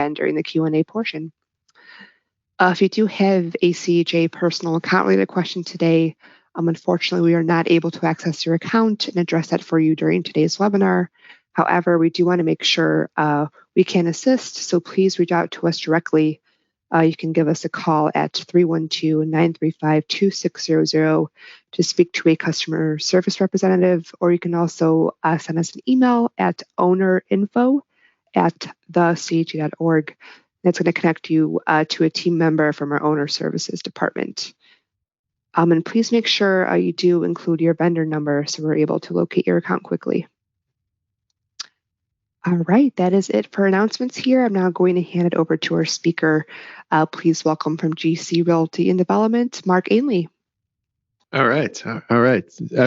and during the Q&A portion. If you do have a CHA personal account related question today, unfortunately, we are not able to access your account and address that for you during today's webinar. However, we do want to make sure we can assist, so please reach out to us directly. You can give us a call at 312-935-2600 to speak to a customer service representative, or you can also send us an email at ownerinfo@thechA.org. That's going to connect you to a team member from our owner services department. And please make sure you do include your vendor number so we're able to locate your account quickly. All right, that is it for announcements here. I'm now going to hand it over to our speaker. Please welcome from GC Realty and Development, Mark Ainley. All right.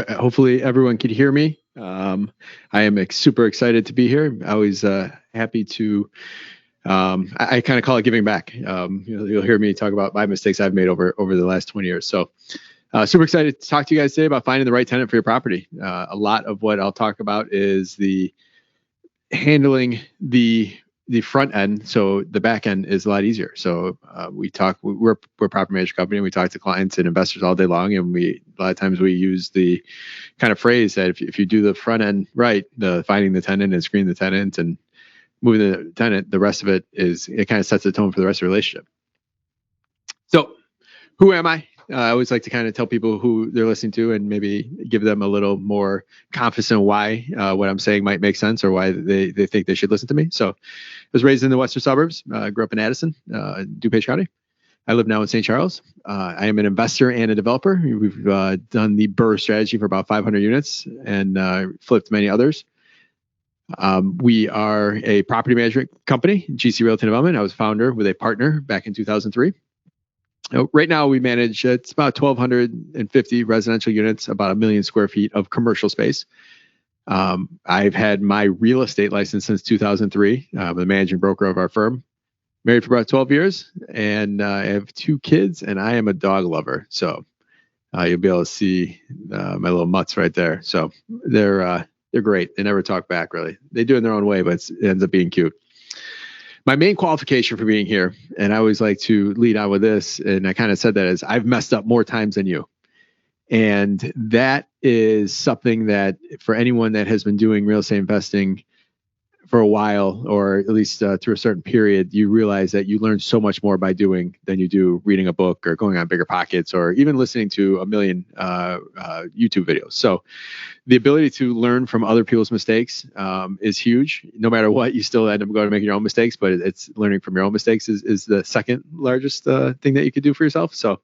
Hopefully everyone can hear me. I am super excited to be here. Always happy to, I kind of call it giving back. You'll hear me talk about my mistakes I've made over the last 20 years. So super excited to talk to you guys today about finding the right tenant for your property. A lot of what I'll talk about is handling the front end, so the back end is a lot easier. So we're a property management company, and we talk to clients and investors all day long, and a lot of times we use the kind of phrase that if you do the front end right, the finding the tenant and screening the tenant and moving the tenant, the rest of it kind of sets the tone for the rest of the relationship. So who am I? I always like to kind of tell people who they're listening to and maybe give them a little more confidence in why what I'm saying might make sense or why they think they should listen to me. So I was raised in the western suburbs, grew up in Addison, DuPage County. I live now in St. Charles. I am an investor and a developer. We've done the Burr strategy for about 500 units and flipped many others. We are a property management company, GC Realty and Development. I was founder with a partner back in 2003. Right now, we manage, it's about 1,250 residential units, about 1 million square feet of commercial space. I've had my real estate license since 2003. I'm the managing broker of our firm. Married for about 12 years, and I have 2 kids, and I am a dog lover. So you'll be able to see my little mutts right there. So they're great. They never talk back, really. They do it in their own way, but it ends up being cute. My main qualification for being here, and I always like to lead on with this, and I kind of said that, is I've messed up more times than you. And that is something that for anyone that has been doing real estate investing for a while, or at least through a certain period, you realize that you learn so much more by doing than you do reading a book or going on BiggerPockets or even listening to a million YouTube videos. So the ability to learn from other people's mistakes is huge. No matter what, you still end up going to make your own mistakes, but it's learning from your own mistakes is the second largest thing that you could do for yourself. So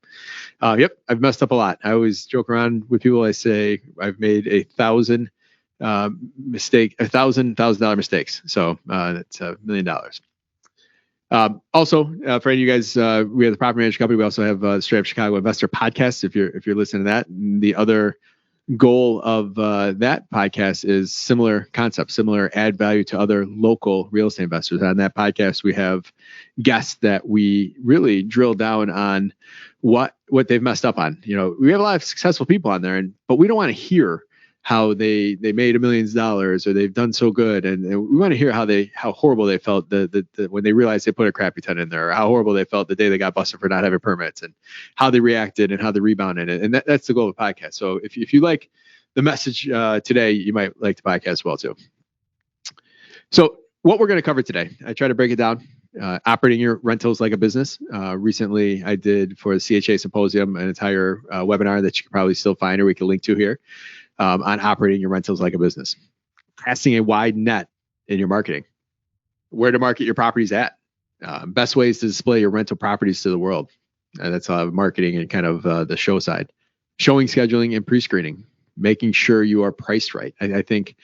yep, I've messed up a lot. I always joke around with people. I say I've made $1,000 $1,000 mistakes. So that's $1 million. Also, for any of you guys, we have the property management company. We also have Straight Up Chicago Investor podcast. If you're listening to that, and the other goal of that podcast is similar concept, similar add value to other local real estate investors. On that podcast, we have guests that we really drill down on what they've messed up on. We have a lot of successful people on there, but we don't want to hear how they made $1 million or they've done so good, and we want to hear how horrible they felt when they realized they put a crappy tenant in there, or how horrible they felt the day they got busted for not having permits, and how they reacted and how they rebounded. And that's the goal of the podcast. So if you like the message today, you might like the podcast as well too. So what we're going to cover today, I try to break it down. Operating your rentals like a business. Recently, I did for the CHA Symposium an entire webinar that you can probably still find, or we can link to here. On operating your rentals like a business, casting a wide net in your marketing, where to market your properties at, best ways to display your rental properties to the world. That's marketing and kind of the show side, showing, scheduling, and pre-screening, making sure you are priced right. I think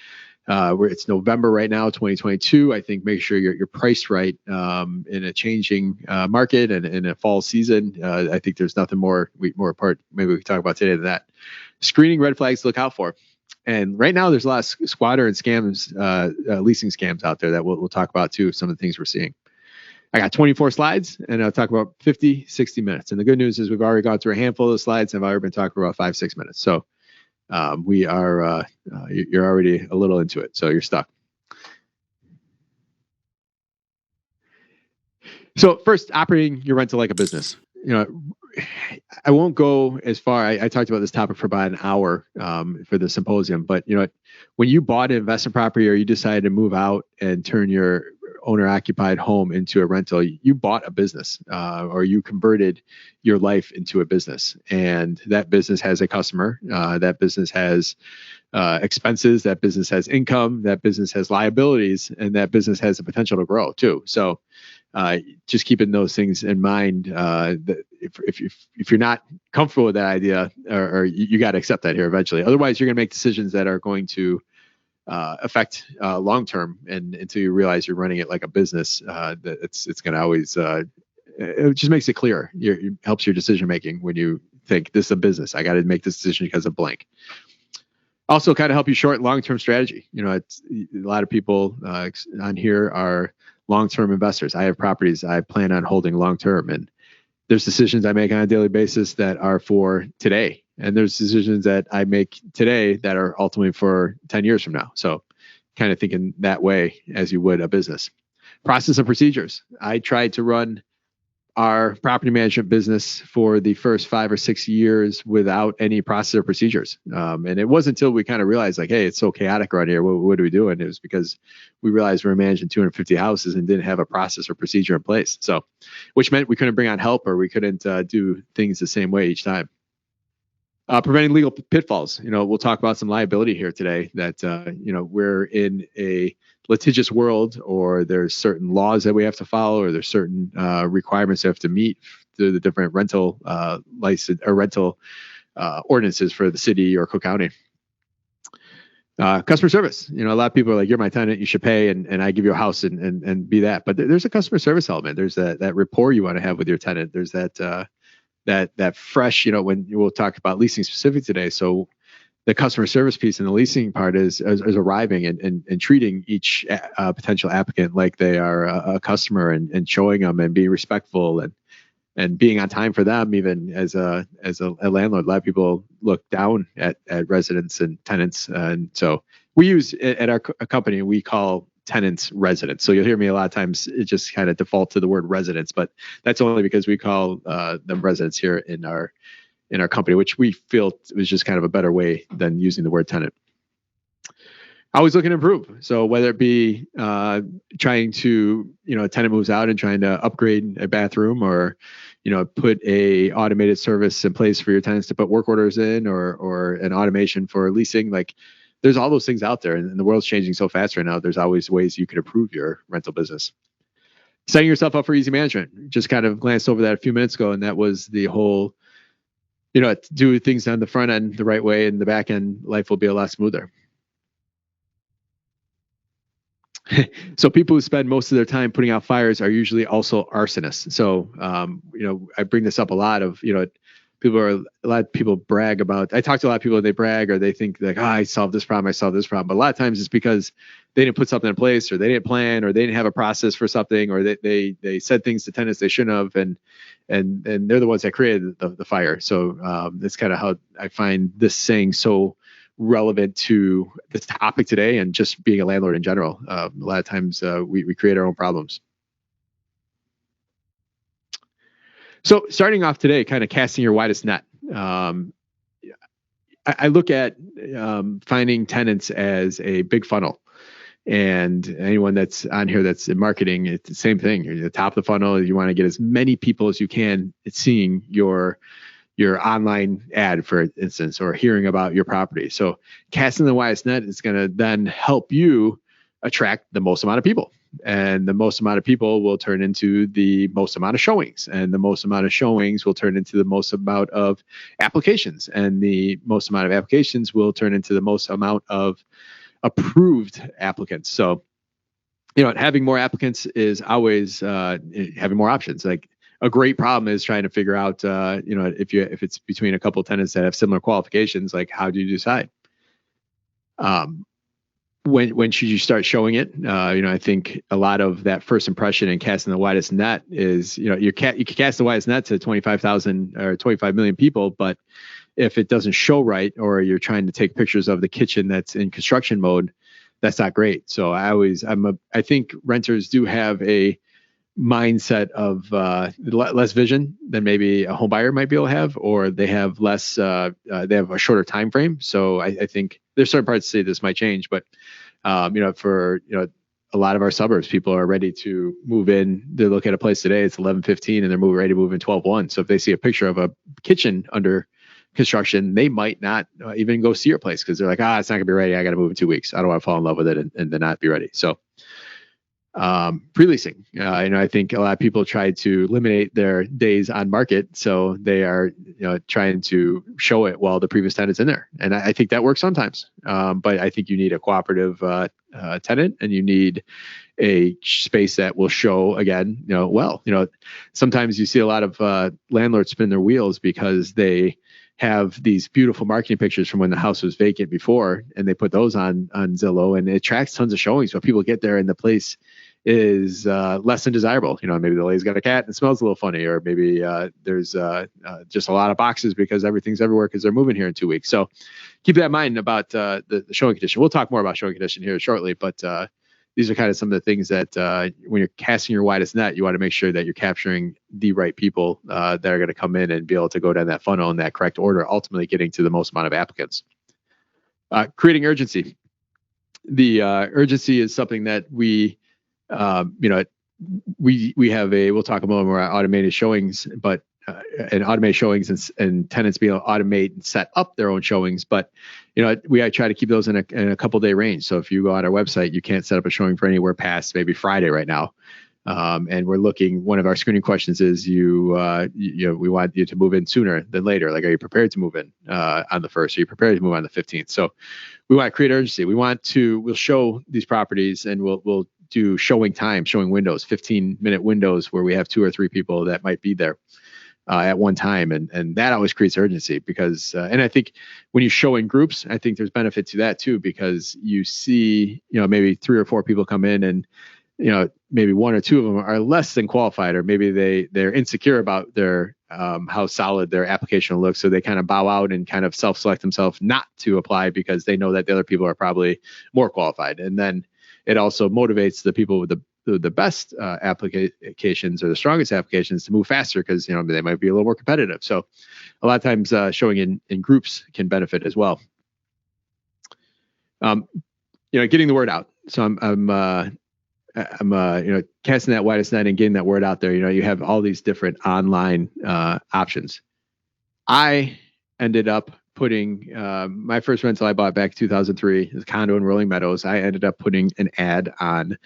it's November right now, 2022. I think make sure you're priced right in a changing market and in a fall season. I think there's nothing more part maybe we can talk about today than that. Screening red flags to look out for. And right now there's a lot of squatter and scams, leasing scams out there that we'll talk about too, some of the things we're seeing. I got 24 slides and I'll talk about 50, 60 minutes. And the good news is we've already gone through a handful of the slides and I've already been talking for about 5-6 minutes. So we are, you're already a little into it. So you're stuck. So first, operating your rental like a business. I won't go as far. I talked about this topic for about an hour for the symposium, but when you bought an investment property or you decided to move out and turn your owner-occupied home into a rental, you bought a business or you converted your life into a business, and that business has a customer. That business has expenses. That business has income. That business has liabilities, and that business has the potential to grow too. So just keeping those things in mind. That if you're not comfortable with that idea, or you got to accept that here eventually. Otherwise, you're going to make decisions that are going to affect long term, and until you realize you're running it like a business, that it's going to always. It just makes it clear. It helps your decision making when you think this is a business. I got to make this decision because of blank. Also, kind of help you short long term strategy. It's a lot of people on here are long-term investors. I have properties I plan on holding long-term, and there's decisions I make on a daily basis that are for today. And there's decisions that I make today that are ultimately for 10 years from now. So kind of thinking that way as you would a business. Process and procedures. I tried to run our property management business for the first 5 or 6 years without any process or procedures. And it wasn't until we kind of realized, like, hey, it's so chaotic around here. What are we doing? It was because we realized we were managing 250 houses and didn't have a process or procedure in place. So, which meant we couldn't bring on help, or we couldn't do things the same way each time. Preventing legal pitfalls. We'll talk about some liability here today that, we're in a litigious world, or there's certain laws that we have to follow, or there's certain requirements that have to meet through the different rental license or rental ordinances for the city or Cook County. Customer service. A lot of people are like, you're my tenant, you should pay, and I give you a house and be that. But there's a customer service element. There's that rapport you want to have with your tenant. There's that fresh, when we'll talk about leasing specific today. So the customer service piece and the leasing part is arriving and treating each potential applicant like they are a customer, and showing them and being respectful and being on time for them. Even as a landlord, a lot of people look down at residents and tenants. And so we use at our company, we call tenants residents. So you'll hear me a lot of times, it just kind of default to the word residents, but that's only because we call them residents here in our company, which we feel was just kind of a better way than using the word tenant. Always looking to improve. So whether it be trying to, a tenant moves out and trying to upgrade a bathroom, or, put a automated service in place for your tenants to put work orders in, or an automation for leasing. Like, there's all those things out there, and the world's changing so fast right now. There's always ways you can improve your rental business. Setting yourself up for easy management. Just kind of glanced over that a few minutes ago, and that was the whole, do things on the front end the right way, and the back end life will be a lot smoother. So people who spend most of their time putting out fires are usually also arsonists. So, I bring this up a lot of, a lot of people brag about, I talk to a lot of people, they brag, or they think like, I solved this problem. But a lot of times it's because they didn't put something in place, or they didn't plan, or they didn't have a process for something, or they said things to tenants they shouldn't have. And they're the ones that created the fire. So that's kind of how I find this saying so relevant to this topic today, and just being a landlord in general. A lot of times we create our own problems. So starting off today, kind of casting your widest net. I look at finding tenants as a big funnel. And anyone that's on here that's in marketing, it's the same thing. You're at the top of the funnel. You want to get as many people as you can seeing your online ad, for instance, or hearing about your property. So casting the widest net is going to then help you attract the most amount of people. And the most amount of people will turn into the most amount of showings. And the most amount of showings will turn into the most amount of applications. And the most amount of applications will turn into the most amount of approved applicants. So, having more applicants is always having more options. Like, a great problem is trying to figure out, if it's between a couple of tenants that have similar qualifications, like, how do you decide? When should you start showing it? I think a lot of that first impression and casting the widest net is, you can cast the widest net to 25,000 or 25 million people, but if it doesn't show right, or you're trying to take pictures of the kitchen that's in construction mode, that's not great. So I think renters do have a mindset of less vision than maybe a home buyer might be able to have, or they have less, they have a shorter time frame. So I think there's certain parts to say this might change, but for a lot of our suburbs, people are ready to move in. They look at a place today, it's 11:15, and they're ready to move in 12:01. So if they see a picture of a kitchen under construction, they might not even go see your place because they're like, it's not gonna be ready. I got to move in 2 weeks. I don't want to fall in love with it and then not be ready. So pre-leasing, I think a lot of people try to eliminate their days on market, so they are trying to show it while the previous tenant's in there, and I think that works sometimes. But I think you need a cooperative tenant, and you need a space that will show again. Sometimes you see a lot of landlords spin their wheels because they have these beautiful marketing pictures from when the house was vacant before, and they put those on Zillow, and it attracts tons of showings. But people get there and the place is less than desirable. Maybe the lady's got a cat and it smells a little funny, or maybe there's just a lot of boxes because everything's everywhere because they're moving here in 2 weeks. So keep that in mind about the showing condition. We'll talk more about showing condition here shortly, but these are kind of some of the things that when you're casting your widest net, you want to make sure that you're capturing the right people that are going to come in and be able to go down that funnel in that correct order, ultimately getting to the most amount of applicants. Creating urgency. The urgency is something that we have we'll talk a little more about automated showings, but and automated showings and tenants being able to automate and set up their own showings. But I try to keep those in a couple day range. So if you go on our website, you can't set up a showing for anywhere past maybe Friday right now. And we're looking. One of our screening questions is we want you to move in sooner than later. Like, are you prepared to move in on the 1st? Are you prepared to move on the 15th? So we want to create urgency. We'll show these properties, and we'll do showing windows, 15-minute windows where we have 2 or 3 people that might be there at one time, and that always creates urgency because and I think when you show in groups, I think there's benefit to that too, because you see maybe 3 or 4 people come in, and maybe 1 or 2 of them are less than qualified, or maybe they're insecure about their how solid their application looks, so they kind of bow out and kind of self-select themselves not to apply because they know that the other people are probably more qualified. And then it also motivates the people with the best applications or the strongest applications to move faster because they might be a little more competitive. So a lot of times showing in groups can benefit as well. Getting the word out. So I'm casting that widest net and getting that word out there. You have all these different online options. I ended up putting my first rental I bought back in 2003, a condo in Rolling Meadows. I ended up putting an ad on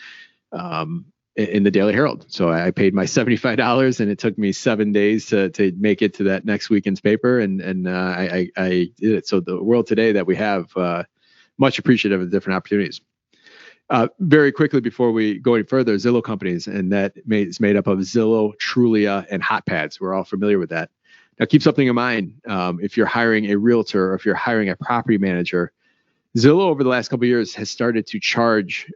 in the Daily Herald. So I paid my $75, and it took me 7 days to make it to that next weekend's paper, and I did it. So the world today that we have, much appreciative of the different opportunities. Very quickly before we go any further, Zillow companies, and that is made up of Zillow, Trulia, and HotPads. We're all familiar with that. Now, keep something in mind. If you're hiring a realtor or if you're hiring a property manager, Zillow over the last couple of years has started to charge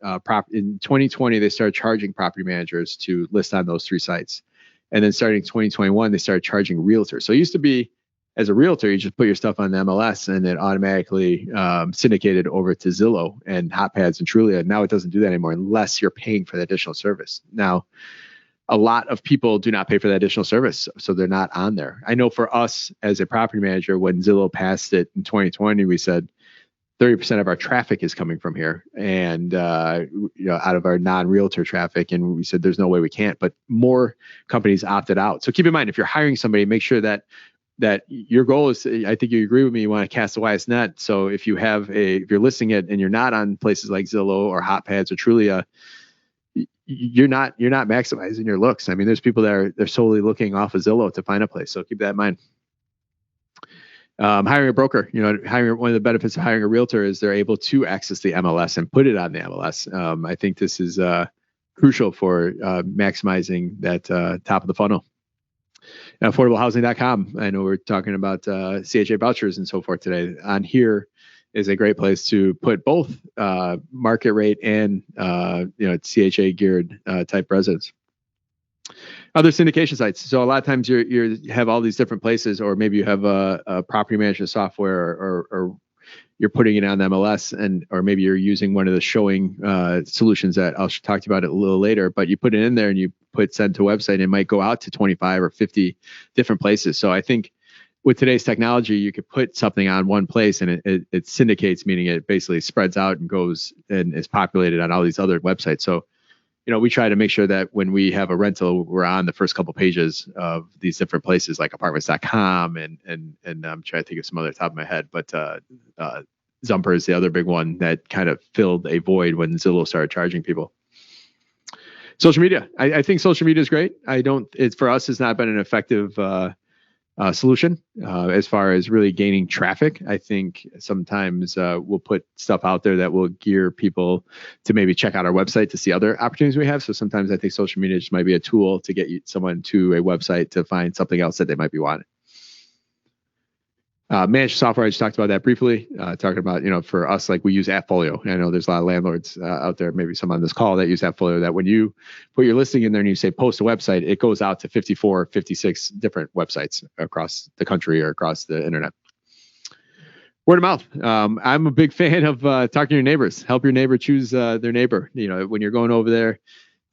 in 2020, they started charging property managers to list on those 3 sites. And then starting in 2021, they started charging realtors. So it used to be, as a realtor, you just put your stuff on the MLS and it automatically syndicated over to Zillow and HotPads and Trulia. Now it doesn't do that anymore unless you're paying for the additional service. Now, a lot of people do not pay for that additional service, so they're not on there. I know for us as a property manager, when Zillow passed it in 2020, we said 30% of our traffic is coming from here, and out of our non-realtor traffic. And we said there's no way we can't. But more companies opted out. So keep in mind, if you're hiring somebody, make sure that your goal is, I think you agree with me, you want to cast the widest net. So if you're listing it and you're not on places like Zillow or HotPads or Trulia, you're not maximizing your looks. I mean, there's people that they're solely looking off of Zillow to find a place. So keep that in mind. Hiring a broker, one of the benefits of hiring a realtor is they're able to access the MLS and put it on the MLS. I think this is crucial for maximizing that top of the funnel. AffordableHousing.com. I know we're talking about CHA vouchers and so forth today. On here is a great place to put both market rate and CHA geared type residents. Other syndication sites. So a lot of times you have all these different places, or maybe you have a property management software, or you're putting it on the MLS, or maybe you're using one of the showing solutions that I'll talk to you about it a little later. But you put it in there and you put send to website, and it might go out to 25 or 50 different places. So I think with today's technology, you could put something on one place and it syndicates, meaning it basically spreads out and goes and is populated on all these other websites. So, we try to make sure that when we have a rental, we're on the first couple pages of these different places like apartments.com and I'm trying to think of some other top of my head, but Zumper is the other big one that kind of filled a void when Zillow started charging people. Social media. I think social media is great. For us, it's not been an effective solution as far as really gaining traffic. I think sometimes we'll put stuff out there that will gear people to maybe check out our website to see other opportunities we have. So sometimes I think social media just might be a tool to get someone to a website to find something else that they might be wanting. Managed software, I just talked about that briefly, talking about, for us, like we use AppFolio. I know there's a lot of landlords out there, maybe some on this call that use AppFolio, that when you put your listing in there and you say post a website, it goes out to 54, 56 different websites across the country or across the internet. Word of mouth. I'm a big fan of talking to your neighbors. Help your neighbor choose their neighbor. When you're going over there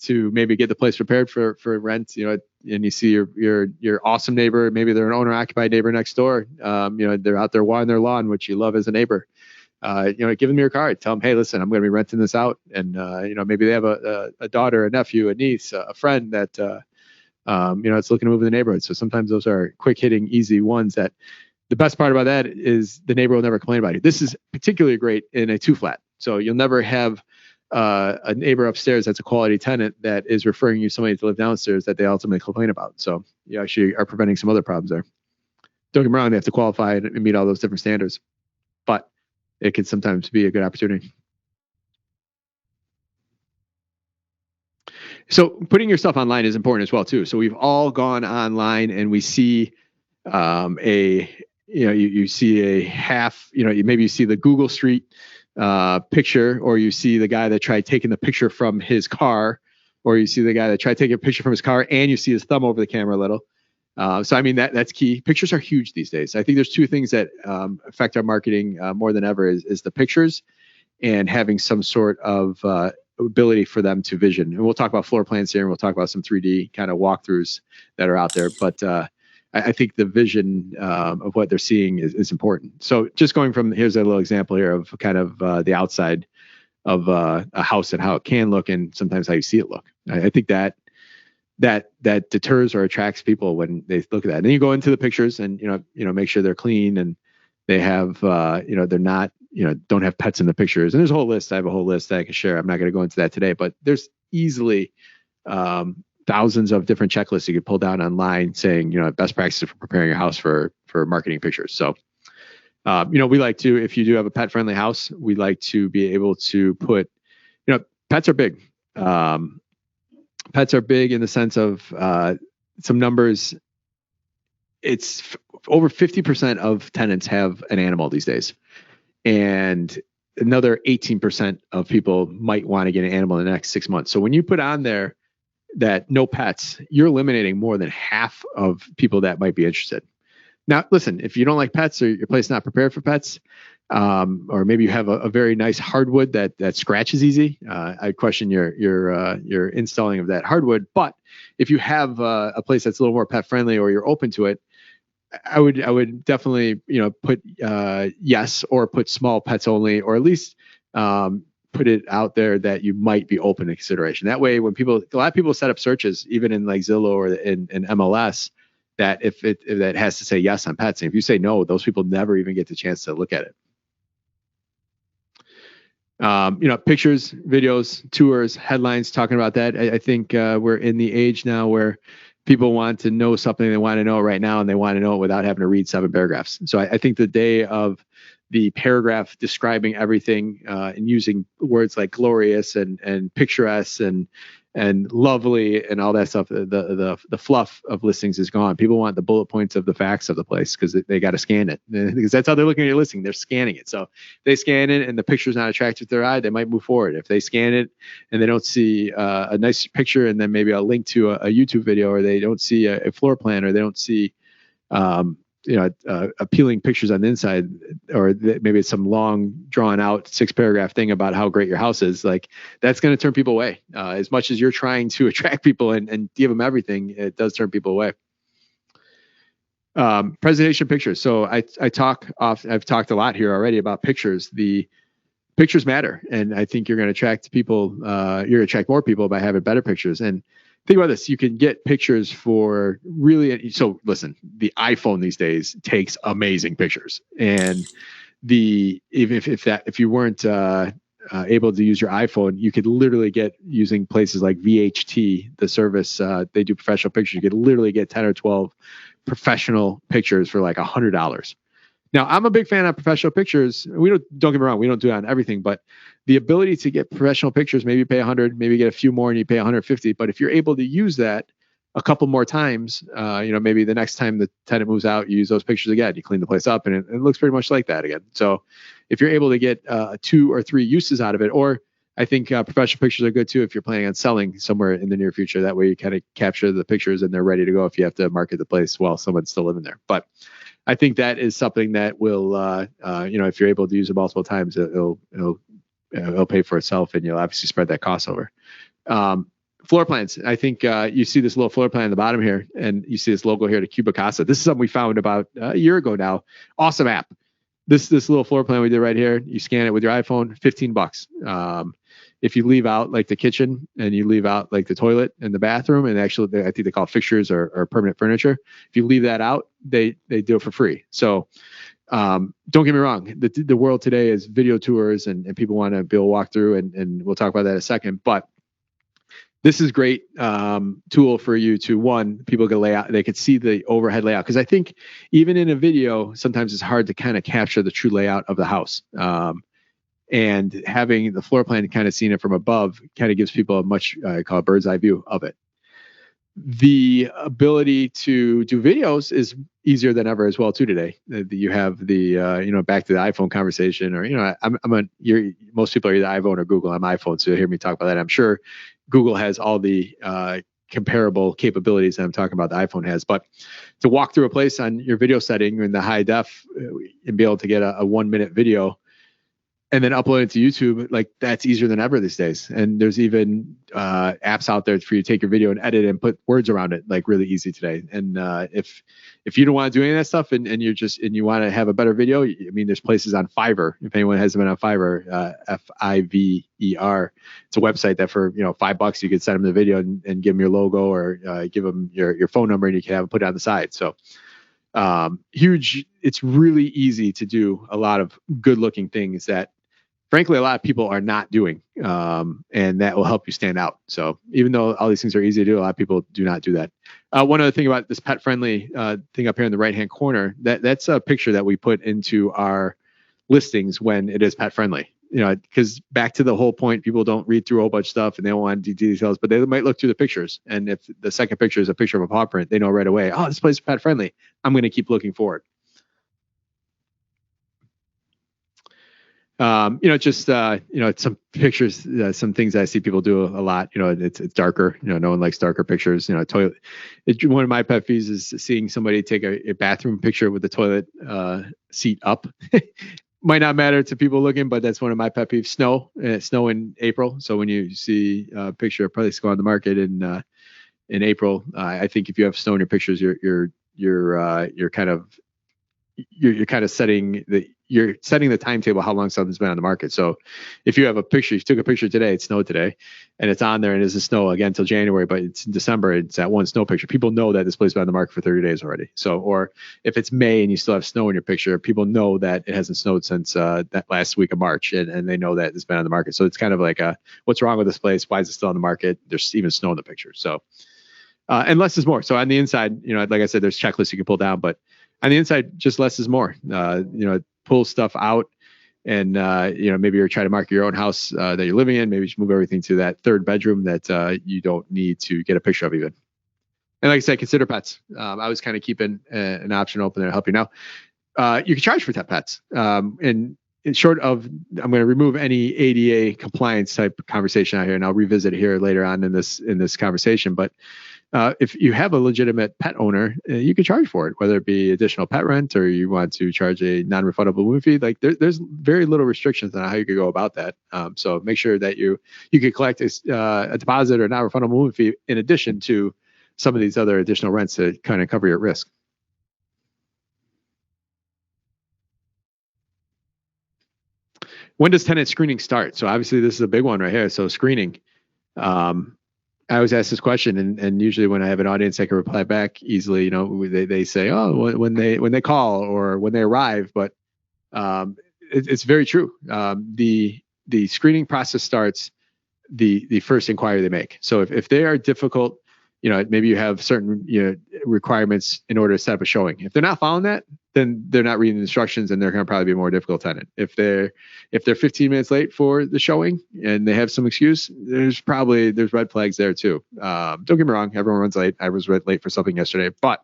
to maybe get the place prepared for rent, and you see your awesome neighbor, maybe they're an owner occupied neighbor next door. They're out there watering their lawn, which you love as a neighbor. Give them your card. Tell them, hey, listen, I'm going to be renting this out. And, maybe they have a daughter, a nephew, a niece, a friend that, it's looking to move in the neighborhood. So sometimes those are quick hitting, easy ones that the best part about that is the neighbor will never complain about you. This is particularly great in a 2-flat. So you'll never have a neighbor upstairs that's a quality tenant that is referring you somebody to live downstairs that they ultimately complain about. So you actually are preventing some other problems there. Don't get me wrong, they have to qualify and meet all those different standards, but it can sometimes be a good opportunity. So putting your stuff online is important as well too. So we've all gone online and we see you see a half, maybe you see the Google Street picture, or you see the guy that tried taking the picture from his car, or you see the guy that tried taking a picture from his car and you see his thumb over the camera a little. So I mean, that's key. Pictures are huge these days. I think there's 2 things that affect our marketing more than ever is the pictures and having some sort of ability for them to vision. And we'll talk about floor plans here, and we'll talk about some 3D kind of walkthroughs that are out there. But I think the vision of what they're seeing is important. So just going from, here's a little example here of kind of the outside of a house and how it can look, and sometimes how you see it look. I think that deters or attracts people when they look at that. And then you go into the pictures and, make sure they're clean and they have, they're not, don't have pets in the pictures. And there's a whole list. I have a whole list that I can share. I'm not going to go into that today, but there's easily thousands of different checklists you could pull down online saying, best practices for preparing your house for marketing pictures. So, we like to, if you do have a pet friendly house, we like to be able to put, pets are big. Pets are big in the sense of some numbers. It's over 50% of tenants have an animal these days. And another 18% of people might want to get an animal in the next 6 months. So when you put on there that no pets, you're eliminating more than half of people that might be interested. Now, listen, if you don't like pets or your place is not prepared for pets, or maybe you have a very nice hardwood that scratches easy, I question your installing of that hardwood. But if you have a place that's a little more pet friendly or you're open to it, I would definitely put yes, or put small pets only, or at least put it out there that you might be open to consideration. That way, when a lot of people set up searches, even in like Zillow or in MLS, that if that has to say yes on pets, and if you say no, those people never even get the chance to look at it. Pictures, videos, tours, headlines, talking about that. I think we're in the age now where people want to know something they want to know right now, and they want to know it without having to read 7 paragraphs. So I think the day of the paragraph describing everything and using words like glorious and picturesque and lovely and all that stuff, the fluff of listings is gone. People want the bullet points of the facts of the place because they got to scan it, because that's how they're looking at your listing. They're scanning it. So if they scan it and the picture's not attractive to their eye, they might move forward. If they scan it and they don't see a nice picture and then maybe a link to a YouTube video, or they don't see a floor plan, or they don't see appealing pictures on the inside, or maybe it's some long drawn out 6-paragraph thing about how great your house is, like that's going to turn people away. As much as you're trying to attract people and give them everything, it does turn people away. Presentation pictures. So I've talked a lot here already about pictures. The pictures matter, and I think you're going to attract people. You're going to attract more people by having better pictures. And think about this: you can get pictures for really. So listen, the iPhone these days takes amazing pictures, and if you weren't able to use your iPhone, you could literally get, using places like VHT, the service, they do professional pictures. You could literally get 10 or 12 professional pictures for like $100. Now, I'm a big fan of professional pictures. Don't get me wrong, we don't do it on everything, but the ability to get professional pictures, maybe you pay 100, maybe you get a few more and you pay 150. But if you're able to use that a couple more times, maybe the next time the tenant moves out, you use those pictures again, you clean the place up, and it looks pretty much like that again. So if you're able to get 2 or 3 uses out of it, or I think professional pictures are good too if you're planning on selling somewhere in the near future. That way you kind of capture the pictures and they're ready to go if you have to market the place while someone's still living there. But I think that is something that will, if you're able to use it multiple times, it'll pay for itself, and you'll obviously spread that cost over. Floor plans. I think you see this little floor plan on the bottom here, and you see this logo here to 𝗥𝗲𝗃𝗃𝗃𝗃. This is something we found about a year ago now. Awesome app. This little floor plan we did right here. You scan it with your iPhone, $15. If you leave out like the kitchen and you leave out like the toilet and the bathroom, and actually I think they call it fixtures or permanent furniture. If you leave that out, they do it for free. So don't get me wrong. The world today is video tours and people want to be able to walk through, and we'll talk about that in a second. But this is great tool for you to, people can lay out, they could see the overhead layout. Because I think even in a video, sometimes it's hard to kind of capture the true layout of the house. And having the floor plan kind of seeing it from above kind of gives people a much, I call it bird's eye view of it. The ability to do videos is easier than ever as well too today. You have the back to the iPhone conversation, or most people are either iPhone or Google. I'm iPhone, so you'll hear me talk about that. I'm sure Google has all the comparable capabilities that I'm talking about the iPhone has. But to walk through a place on your video setting in the high def and be able to get a 1-minute video and then upload it to YouTube, like that's easier than ever these days. And there's even apps out there for you to take your video and edit and put words around it, like really easy today. And if you don't want to do any of that stuff and you want to have a better video, I mean, there's places on Fiverr. If anyone hasn't been on Fiverr, Fiverr, it's a website that for $5 you could send them the video and give them your logo or give them your phone number, and you can have it put it on the side. So huge. It's really easy to do a lot of good looking things that frankly a lot of people are not doing, and that will help you stand out. So even though all these things are easy to do, a lot of people do not do that. One other thing about this pet friendly thing up here in the right hand corner, that's a picture that we put into our listings when it is pet friendly. Because back to the whole point, people don't read through a whole bunch of stuff and they don't want to do details, but they might look through the pictures. And if the second picture is a picture of a paw print, they know right away, oh, this place is pet friendly. I'm going to keep looking forward. Some pictures, some things I see people do a lot. It's darker. No one likes darker pictures. Toilet. One of my pet peeves is seeing somebody take a bathroom picture with the toilet seat up. Might not matter to people looking, but that's one of my pet peeves. Snow in April. So when you see a picture of place go on the market in April, I think if you have snow in your pictures, you're kind of setting the timetable how long something's been on the market. So if you have a picture, you took a picture today, it snowed today, and it's on there and it doesn't snow again until January, but it's in December, it's that one snow picture. People know that this place has been on the market for 30 days already. So, or if it's May and you still have snow in your picture, people know that it hasn't snowed since that last week of March, and they know that it's been on the market. So it's kind of like what's wrong with this place? Why is it still on the market? There's even snow in the picture. So, and less is more. So on the inside, like I said, there's checklists you can pull down, but on the inside, just less is more. Pull stuff out, and maybe you're trying to market your own house that you're living in. Maybe just move everything to that third bedroom that you don't need to get a picture of even. And like I said, consider pets. I was kind of keeping an option open there to help you now. You can charge for pets. And in short of, I'm going to remove any ADA compliance type conversation out here, and I'll revisit it here later on in this conversation. But if you have a legitimate pet owner, you can charge for it, whether it be additional pet rent or you want to charge a non-refundable moving fee. Like there's very little restrictions on how you could go about that. So make sure that you could collect a deposit or non-refundable moving fee in addition to some of these other additional rents to kind of cover your risk. When does tenant screening start? So obviously this is a big one right here. So screening. I always ask this question, and usually when I have an audience, I can reply back easily. You know, they say, oh, when they call or when they arrive, but it's very true. The screening process starts the first inquiry they make. So if they are difficult, you know, maybe you have certain requirements in order to set up a showing. If they're not following that, then they're not reading the instructions, and they're going to probably be a more difficult tenant. If they're 15 minutes late for the showing and they have some excuse, there's red flags there too. Don't get me wrong, everyone runs late. I was late for something yesterday, but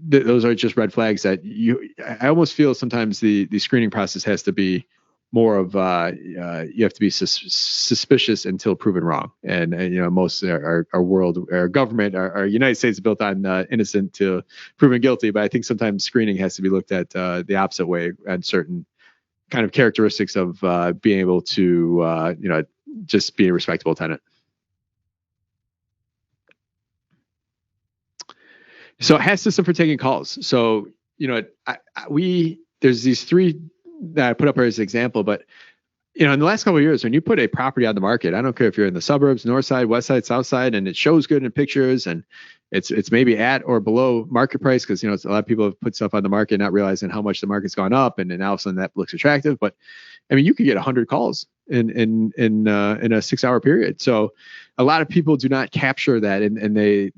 those are just red flags that I almost feel sometimes the screening process has to be more of you have to be suspicious until proven wrong, and you know, most our world, our government, our United States is built on innocent to proven guilty, but I think sometimes screening has to be looked at the opposite way, and certain kind of characteristics of being able to just be a respectable tenant. So it has system for taking calls. So you know, there's these three that I put up here as an example, but you know, in the last couple of years, when you put a property on the market, I don't care if you're in the suburbs, north side, west side, south side, and it shows good in pictures, and it's maybe at or below market price, because you know, a lot of people have put stuff on the market not realizing how much the market's gone up, and then all of a sudden that looks attractive. But I mean, you could get 100 calls in a 6-hour period. So a lot of people do not capture that, and they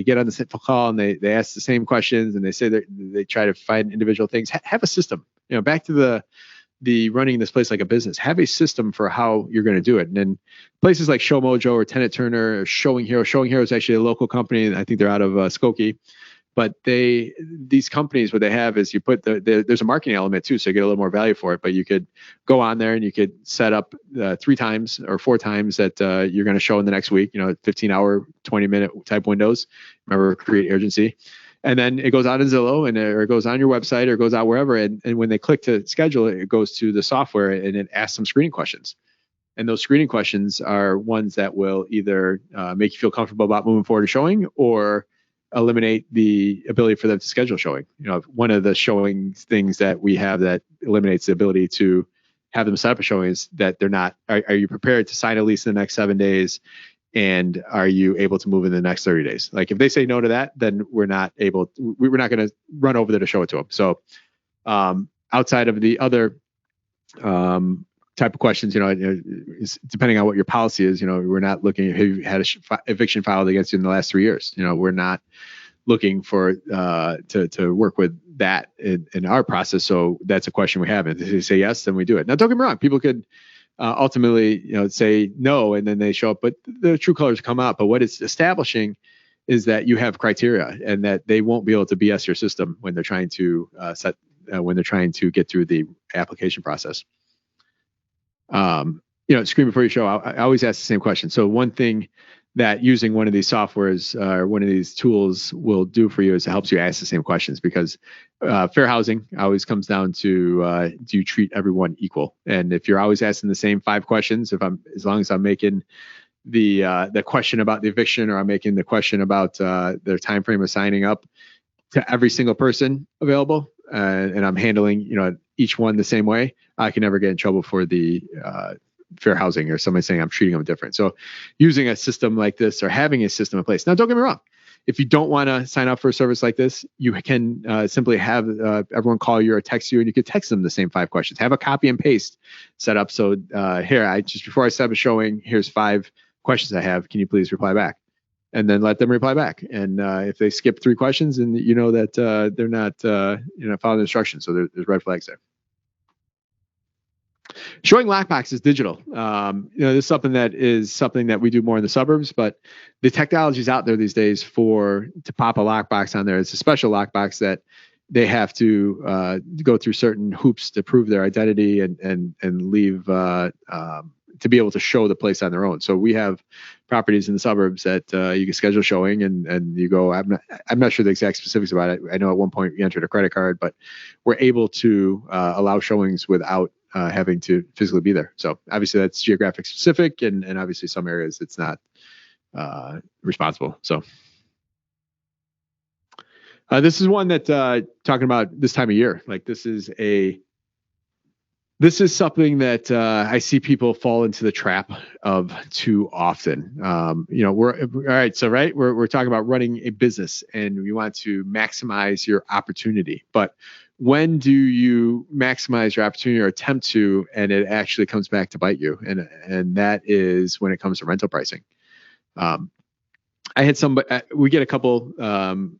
get on the call and they ask the same questions, and they say that they try to find individual things. Have a system. You know, back to the running this place like a business. Have a system for how you're going to do it. And then places like Show Mojo or Tenant Turner or Showing Hero. Showing Hero is actually a local company. I think they're out of Skokie. But these companies, what they have is you put there's a marketing element too, so you get a little more value for it. But you could go on there and you could set up 3 times or 4 times that you're going to show in the next week. You know, 15-hour, 20-minute type windows. Remember, create urgency. And then it goes out in Zillow, or it goes on your website, or it goes out wherever. And when they click to schedule it, it goes to the software and it asks some screening questions. And those screening questions are ones that will either make you feel comfortable about moving forward to showing, or eliminate the ability for them to schedule showing. You know, one of the showing things that we have that eliminates the ability to have them set up a showing is that they're not. Are you prepared to sign a lease in the next 7 days? And are you able to move in the next 30 days? Like if they say no to that, then we're not going to run over there to show it to them. So outside of the other type of questions, you know, depending on what your policy is, you know, we're not looking at, have you had a eviction filed against you in the last 3 years? You know, we're not looking for to work with that in our process. So that's a question we have. And if they say yes, then we do it. Now, don't get me wrong. People could ultimately, you know, say no, and then they show up, but the true colors come out. But what it's establishing is that you have criteria, and that they won't be able to BS your system when they're trying to get through the application process. You know, screen before you show. I always ask the same question. So one thing that using one of these softwares or one of these tools will do for you is it helps you ask the same questions, because fair housing always comes down to do you treat everyone equal? And if you're always asking the same 5 questions, as long as I'm making the question about the eviction, or I'm making the question about their time frame of signing up to every single person available, and I'm handling, you know, each one the same way, I can never get in trouble for the fair housing or somebody saying I'm treating them different. So using a system like this, or having a system in place. Now, don't get me wrong. If you don't want to sign up for a service like this, you can simply have everyone call you or text you, and you could text them the same 5 questions. Have a copy and paste set up. So before I set up a showing, here's 5 questions I have. Can you please reply back? And then let them reply back. And if they skip 3 questions, and you know that they're not following the instructions, so there's red flags there. Showing lockbox is digital. You know, this is something that we do more in the suburbs, but the technology is out there these days to pop a lockbox on there. It's a special lockbox that they have to go through certain hoops to prove their identity and leave to be able to show the place on their own. So we have properties in the suburbs that you can schedule showing, and you go. I'm not sure the exact specifics about it. I know at one point you entered a credit card, but we're able to allow showings without having to physically be there. So obviously that's geographic specific, and obviously some areas it's not responsible. So this is one that talking about this time of year, like this is something that I see people fall into the trap of too often. We're all right. So, right, we're talking about running a business, and we want to maximize your opportunity. But when do you maximize your opportunity or attempt to, and it actually comes back to bite you? And that is when it comes to rental pricing. I had we get a couple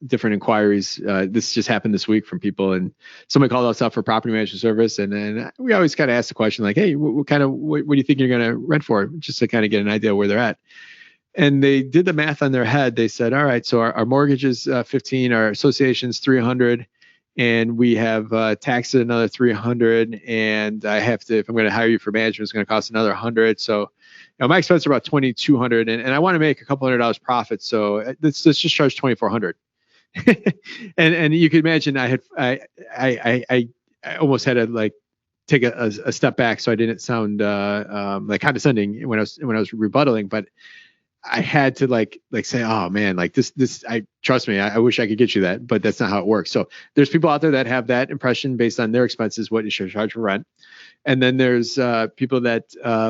different inquiries. This just happened this week from people, and somebody called us up for property management service. And then we always kind of ask the question like, hey, what do you think you're going to rent for? Just to kind of get an idea where they're at. And they did the math on their head. They said, all right, so our mortgage is 15, our association's 300, and we have taxes another 300. And I have to, if I'm going to hire you for management, it's going to cost another 100. So my expenses are about 2,200, and I want to make a couple $100 profit. So let's just charge 2,400. and you can imagine I almost had to like take a step back so I didn't sound like condescending when I was rebuttaling, but I had to like say, oh man, like this, trust me, I wish I could get you that, but that's not how it works. So there's people out there that have that impression based on their expenses, what you should charge for rent. And then there's people that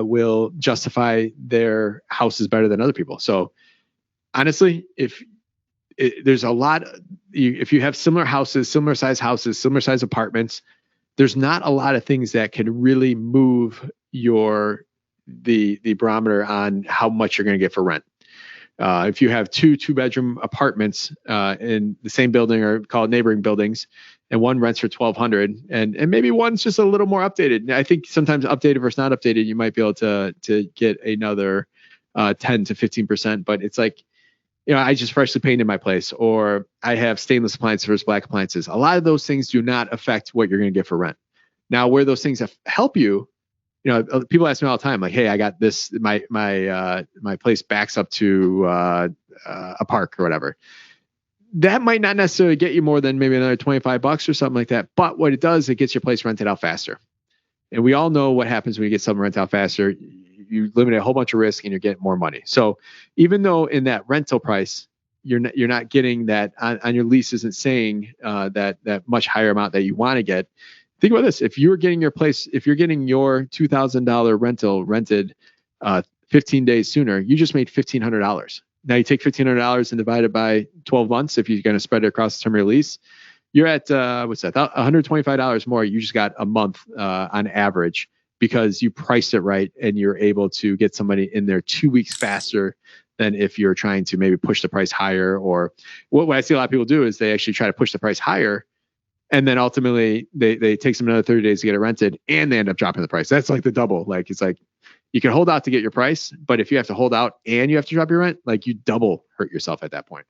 will justify their houses better than other people. So honestly, there's a lot, if you have similar houses, similar size apartments, there's not a lot of things that can really move the barometer on how much you're going to get for rent. If you have two-bedroom apartments in the same building or called neighboring buildings, and one rents for $1,200, and maybe one's just a little more updated. I think sometimes updated versus not updated, you might be able to get another 10 to 15%. But it's like, I just freshly painted my place, or I have stainless appliances versus black appliances. A lot of those things do not affect what you're going to get for rent. Now, where those things help you, people ask me all the time, like, hey, I got this, my place backs up to a park or whatever. That might not necessarily get you more than maybe another $25 or something like that. But what it does, it gets your place rented out faster. And we all know what happens when you get something rented out faster. You eliminate a whole bunch of risk and you're getting more money. So even though in that rental price, you're not getting that on your lease isn't saying that much higher amount that you want to get. Think about this. If you're getting your $2,000 rental rented 15 days sooner, you just made $1,500. Now you take $1,500 and divide it by 12 months. If you're going to spread it across the term of your lease, you're at, $125 more. You just got a month on average because you priced it right and you're able to get somebody in there 2 weeks faster than if you're trying to maybe push the price higher. Or what I see a lot of people do is they actually try to push the price higher, and then ultimately they take them another 30 days to get it rented, and they end up dropping the price. That's like the double. Like, it's like you can hold out to get your price, but if you have to hold out and you have to drop your rent, like you double hurt yourself at that point.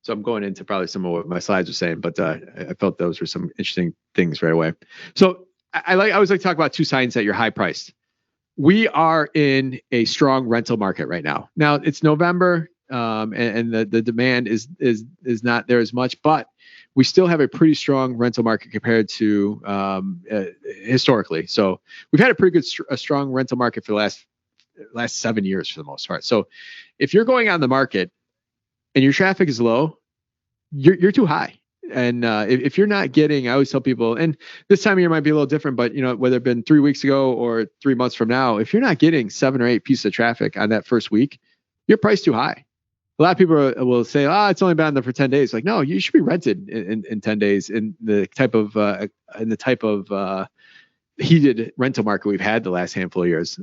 So I'm going into probably some of what my slides are saying, but I felt those were some interesting things right away. So I always like to talk about two signs that you're high priced. We are in a strong rental market right now. Now it's November, and the demand is not there as much, but we still have a pretty strong rental market compared to historically. So we've had a pretty good, strong rental market for the last 7 years for the most part. So if you're going on the market and your traffic is low, you're too high. And if you're not getting, I always tell people, and this time of year might be a little different, but whether it's been 3 weeks ago or 3 months from now, if you're not getting 7 or 8 pieces of traffic on that first week, you're priced too high. A lot of people will say, it's only been on there for 10 days. Like, no, you should be rented in 10 days in the type of heated rental market we've had the last handful of years.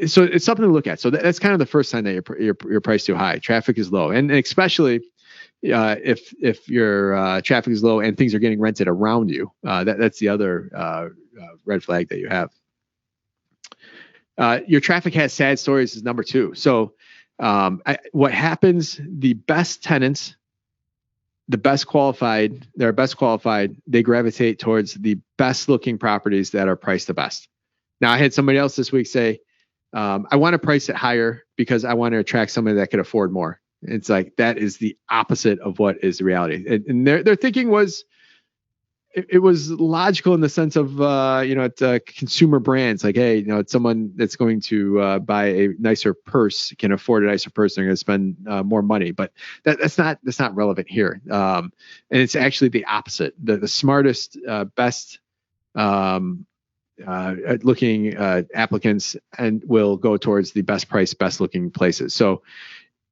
So it's something to look at. So that's kind of the first sign that you're priced too high. Traffic is low, and especially if your traffic is low and things are getting rented around you, that's the other red flag that you have. Your traffic has sad stories is number 2. So what happens? The best tenants they're best qualified, they gravitate towards the best looking properties that are priced the best. Now, I had somebody else this week say, I want to price it higher because I want to attract somebody that could afford more. It's like, that is the opposite of what is the reality. And their thinking was, it was logical in the sense of, it's consumer brands. Like, hey, it's someone that's going to buy a nicer purse, can afford a nicer purse, they're going to spend more money. But that's not relevant here. And it's actually the opposite. The smartest, best looking applicants and will go towards the best price, best looking places. So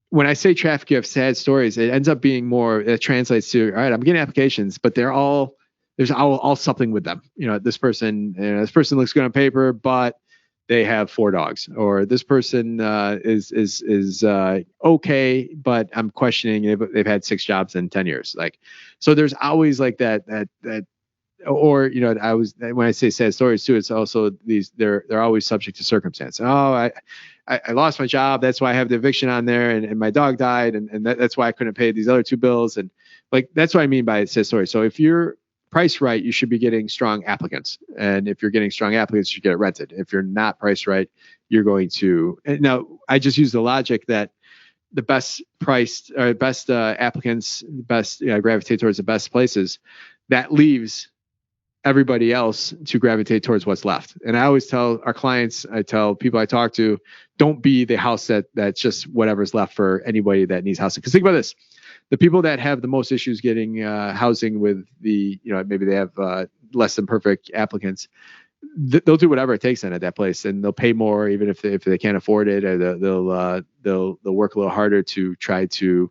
when I say traffic, you have sad stories, it ends up being more, it translates to, all right, I'm getting applications, but there's all something with them. This person looks good on paper, but they have 4 dogs, or this person is okay, but I'm questioning they've had 6 jobs in 10 years. Like, so there's always like that, or, when I say sad stories too, it's also they're always subject to circumstance. Oh, I lost my job. That's why I have the eviction on there, and my dog died, and that's why I couldn't pay these other 2 bills. And like, that's what I mean by sad story. So if you're priced right, you should be getting strong applicants. And if you're getting strong applicants, you should get it rented. If you're not priced right, you're going to, now I just use the logic that the best priced or best applicants, gravitate towards the best places. That leaves everybody else to gravitate towards what's left. And I always tell our clients, I tell people I talk to, don't be the house that's just whatever's left for anybody that needs housing. Because think about this. The people that have the most issues getting housing with maybe they have less than perfect applicants, they'll do whatever it takes then at that place, and they'll pay more even if they can't afford it, or they'll work a little harder to try to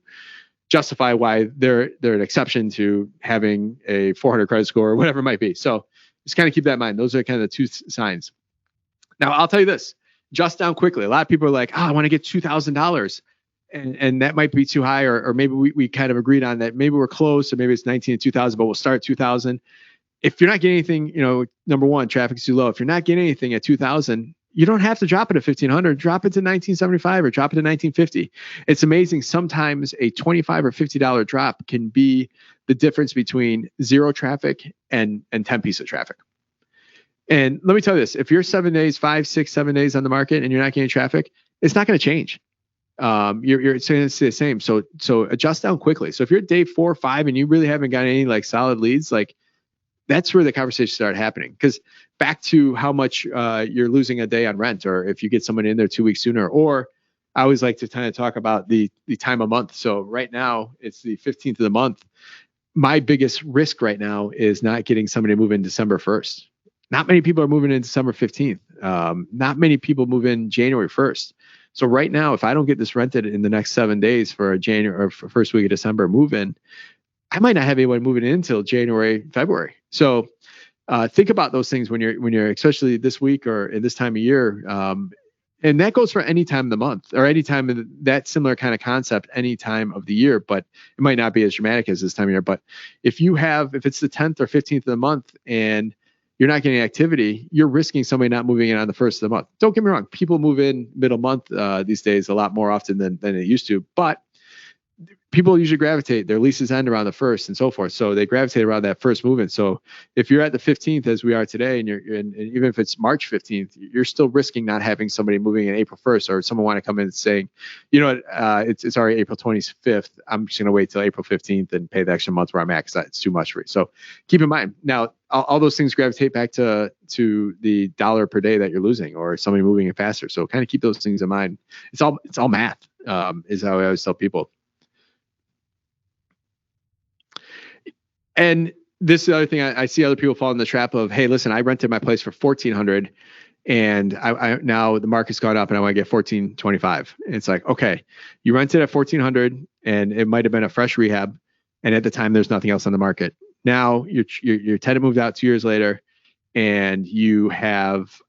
justify why they're an exception to having a 400 credit score or whatever it might be. So just kind of keep that in mind. Those are kind of the 2 signs. Now, I'll tell you this, just down quickly. A lot of people are like, I want to get $2,000. And that might be too high, or maybe we kind of agreed on that. Maybe we're close, or maybe it's 19 and 2,000, but we'll start at 2,000. If you're not getting anything, number one, traffic's too low. If you're not getting anything at 2,000, you don't have to drop it to 1,500. Drop it to 1,975 or drop it to 1,950. It's amazing. Sometimes a $25 or $50 drop can be the difference between 0 traffic and 10 pieces of traffic. And let me tell you this: if you're 7 days, 5, 6, 7 days on the market and you're not getting traffic, it's not going to change. You're saying it's the same. So adjust down quickly. So if you're at day 4 or 5 and you really haven't got any like solid leads, like that's where the conversation started happening. Because back to how much you're losing a day on rent, or if you get someone in there 2 weeks sooner, or I always like to kind of talk about the time of month. So right now it's the 15th of the month. My biggest risk right now is not getting somebody to move in December 1st. Not many people are moving in December 15th. Not many people move in January 1st. So right now, if I don't get this rented in the next 7 days for a January or for first week of December move in, I might not have anyone moving in until January, February. So think about those things when you're especially this week or in this time of year. And that goes for any time of the month, or any time of that similar kind of concept, any time of the year, but it might not be as dramatic as this time of year. But if it's the 10th or 15th of the month and you're not getting activity, you're risking somebody not moving in on the 1st of the month. Don't get me wrong. People move in middle month these days a lot more often than it used to, but people usually gravitate. Their leases end around the 1st and so forth. So they gravitate around that first move-in. So if you're at the 15th as we are today, and even if it's March 15th, you're still risking not having somebody moving in April 1st, or someone want to come in and saying, it's already April 25th. I'm just going to wait till April 15th and pay the extra month where I'm at because it's too much for you. So keep in mind. Now, all those things gravitate back to the dollar per day that you're losing, or somebody moving in faster. So kind of keep those things in mind. It's all math, is how I always tell people. And this is the other thing, I see other people fall in the trap of, hey, listen, I rented my place for $1,400 and I now the market's gone up and I want to get $1,425. And it's like, okay, you rented at $1,400 and it might have been a fresh rehab. And at the time, there's nothing else on the market. Now your tenant moved out 2 years later and you have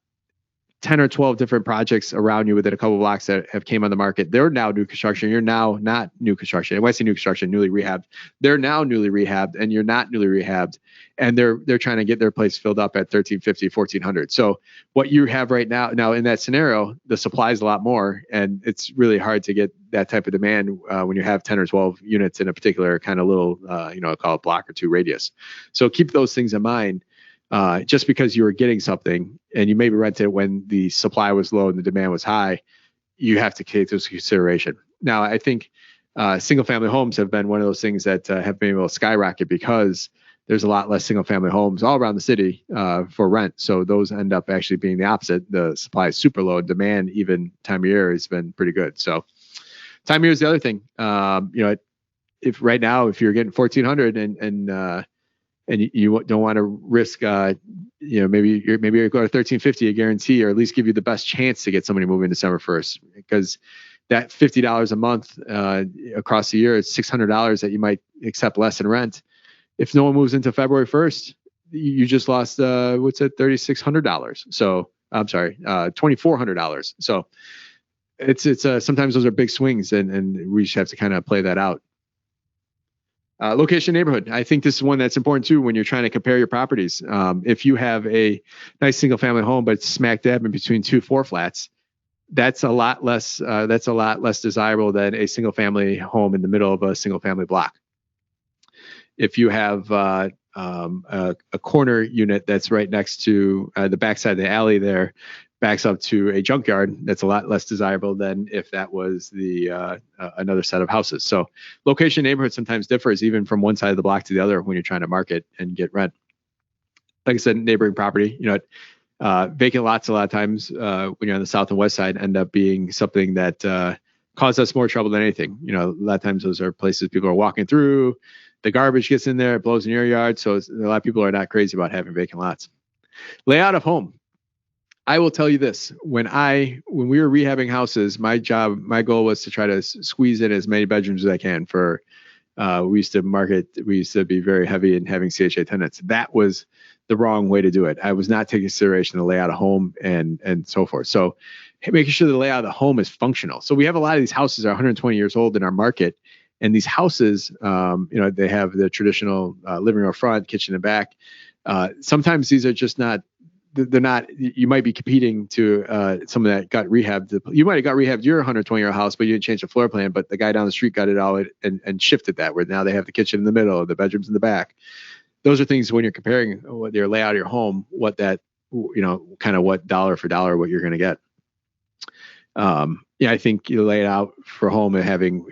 10 or 12 different projects around you within a couple of blocks that have came on the market. They're now new construction. You're now not new construction. And when I say new construction, newly rehabbed, they're now newly rehabbed and you're not newly rehabbed. And they're trying to get their place filled up at 1,350, 1,400. So what you have right now in that scenario, the supply is a lot more, and it's really hard to get that type of demand when you have 10 or 12 units in a particular kind of little, call it block or two radius. So keep those things in mind. Just because you were getting something and you maybe rented it when the supply was low and the demand was high, you have to take those into consideration. Now, I think single family homes have been one of those things that have been able to skyrocket because there's a lot less single family homes all around the city for rent. So those end up actually being the opposite. The supply is super low. Demand, even time of year, has been pretty good. So time of year is the other thing. If right now, if you're getting 1,400 and you don't want to risk, maybe you're going to 1,350 a guarantee, or at least give you the best chance to get somebody moving December 1st, because that $50 a month across the year is $600 that you might accept less in rent. If no one moves into February 1st, you just lost $3,600. So I'm sorry, $2,400. So it's sometimes those are big swings, and we just have to kind of play that out. Location, neighborhood. I think this is one that's important too when you're trying to compare your properties. If you have a nice single family home, but it's smack dab in between 2 4 flats, that's a lot less desirable than a single family home in the middle of a single family block. If you have a corner unit that's right next to the backside of the alley there, backs up to a junkyard, that's a lot less desirable than if that was the another set of houses. So location, neighborhood sometimes differs even from one side of the block to the other when you're trying to market and get rent. Like I said, neighboring property, vacant lots a lot of times when you're on the south and west side end up being something that cause us more trouble than anything. A lot of times those are places people are walking through. The garbage gets in there, it blows in your yard. So a lot of people are not crazy about having vacant lots. Layout of home. I will tell you this: when we were rehabbing houses, my goal was to try to squeeze in as many bedrooms as I can. We used to be very heavy in having CHA tenants. That was the wrong way to do it. I was not taking consideration the layout of home and so forth. So making sure the layout of the home is functional. So we have a lot of these houses that are 120 years old in our market, and these houses, they have the traditional living room front, kitchen and back. Sometimes these are just not. They're not. You might be competing to someone that got rehabbed. You might have got rehabbed your 120-year house, but you didn't change the floor plan. But the guy down the street got it all and shifted that, where now they have the kitchen in the middle, the bedrooms in the back. Those are things when you're comparing what your layout of your home, what that, kind of what dollar for dollar what you're going to get. I think you lay it out for home and having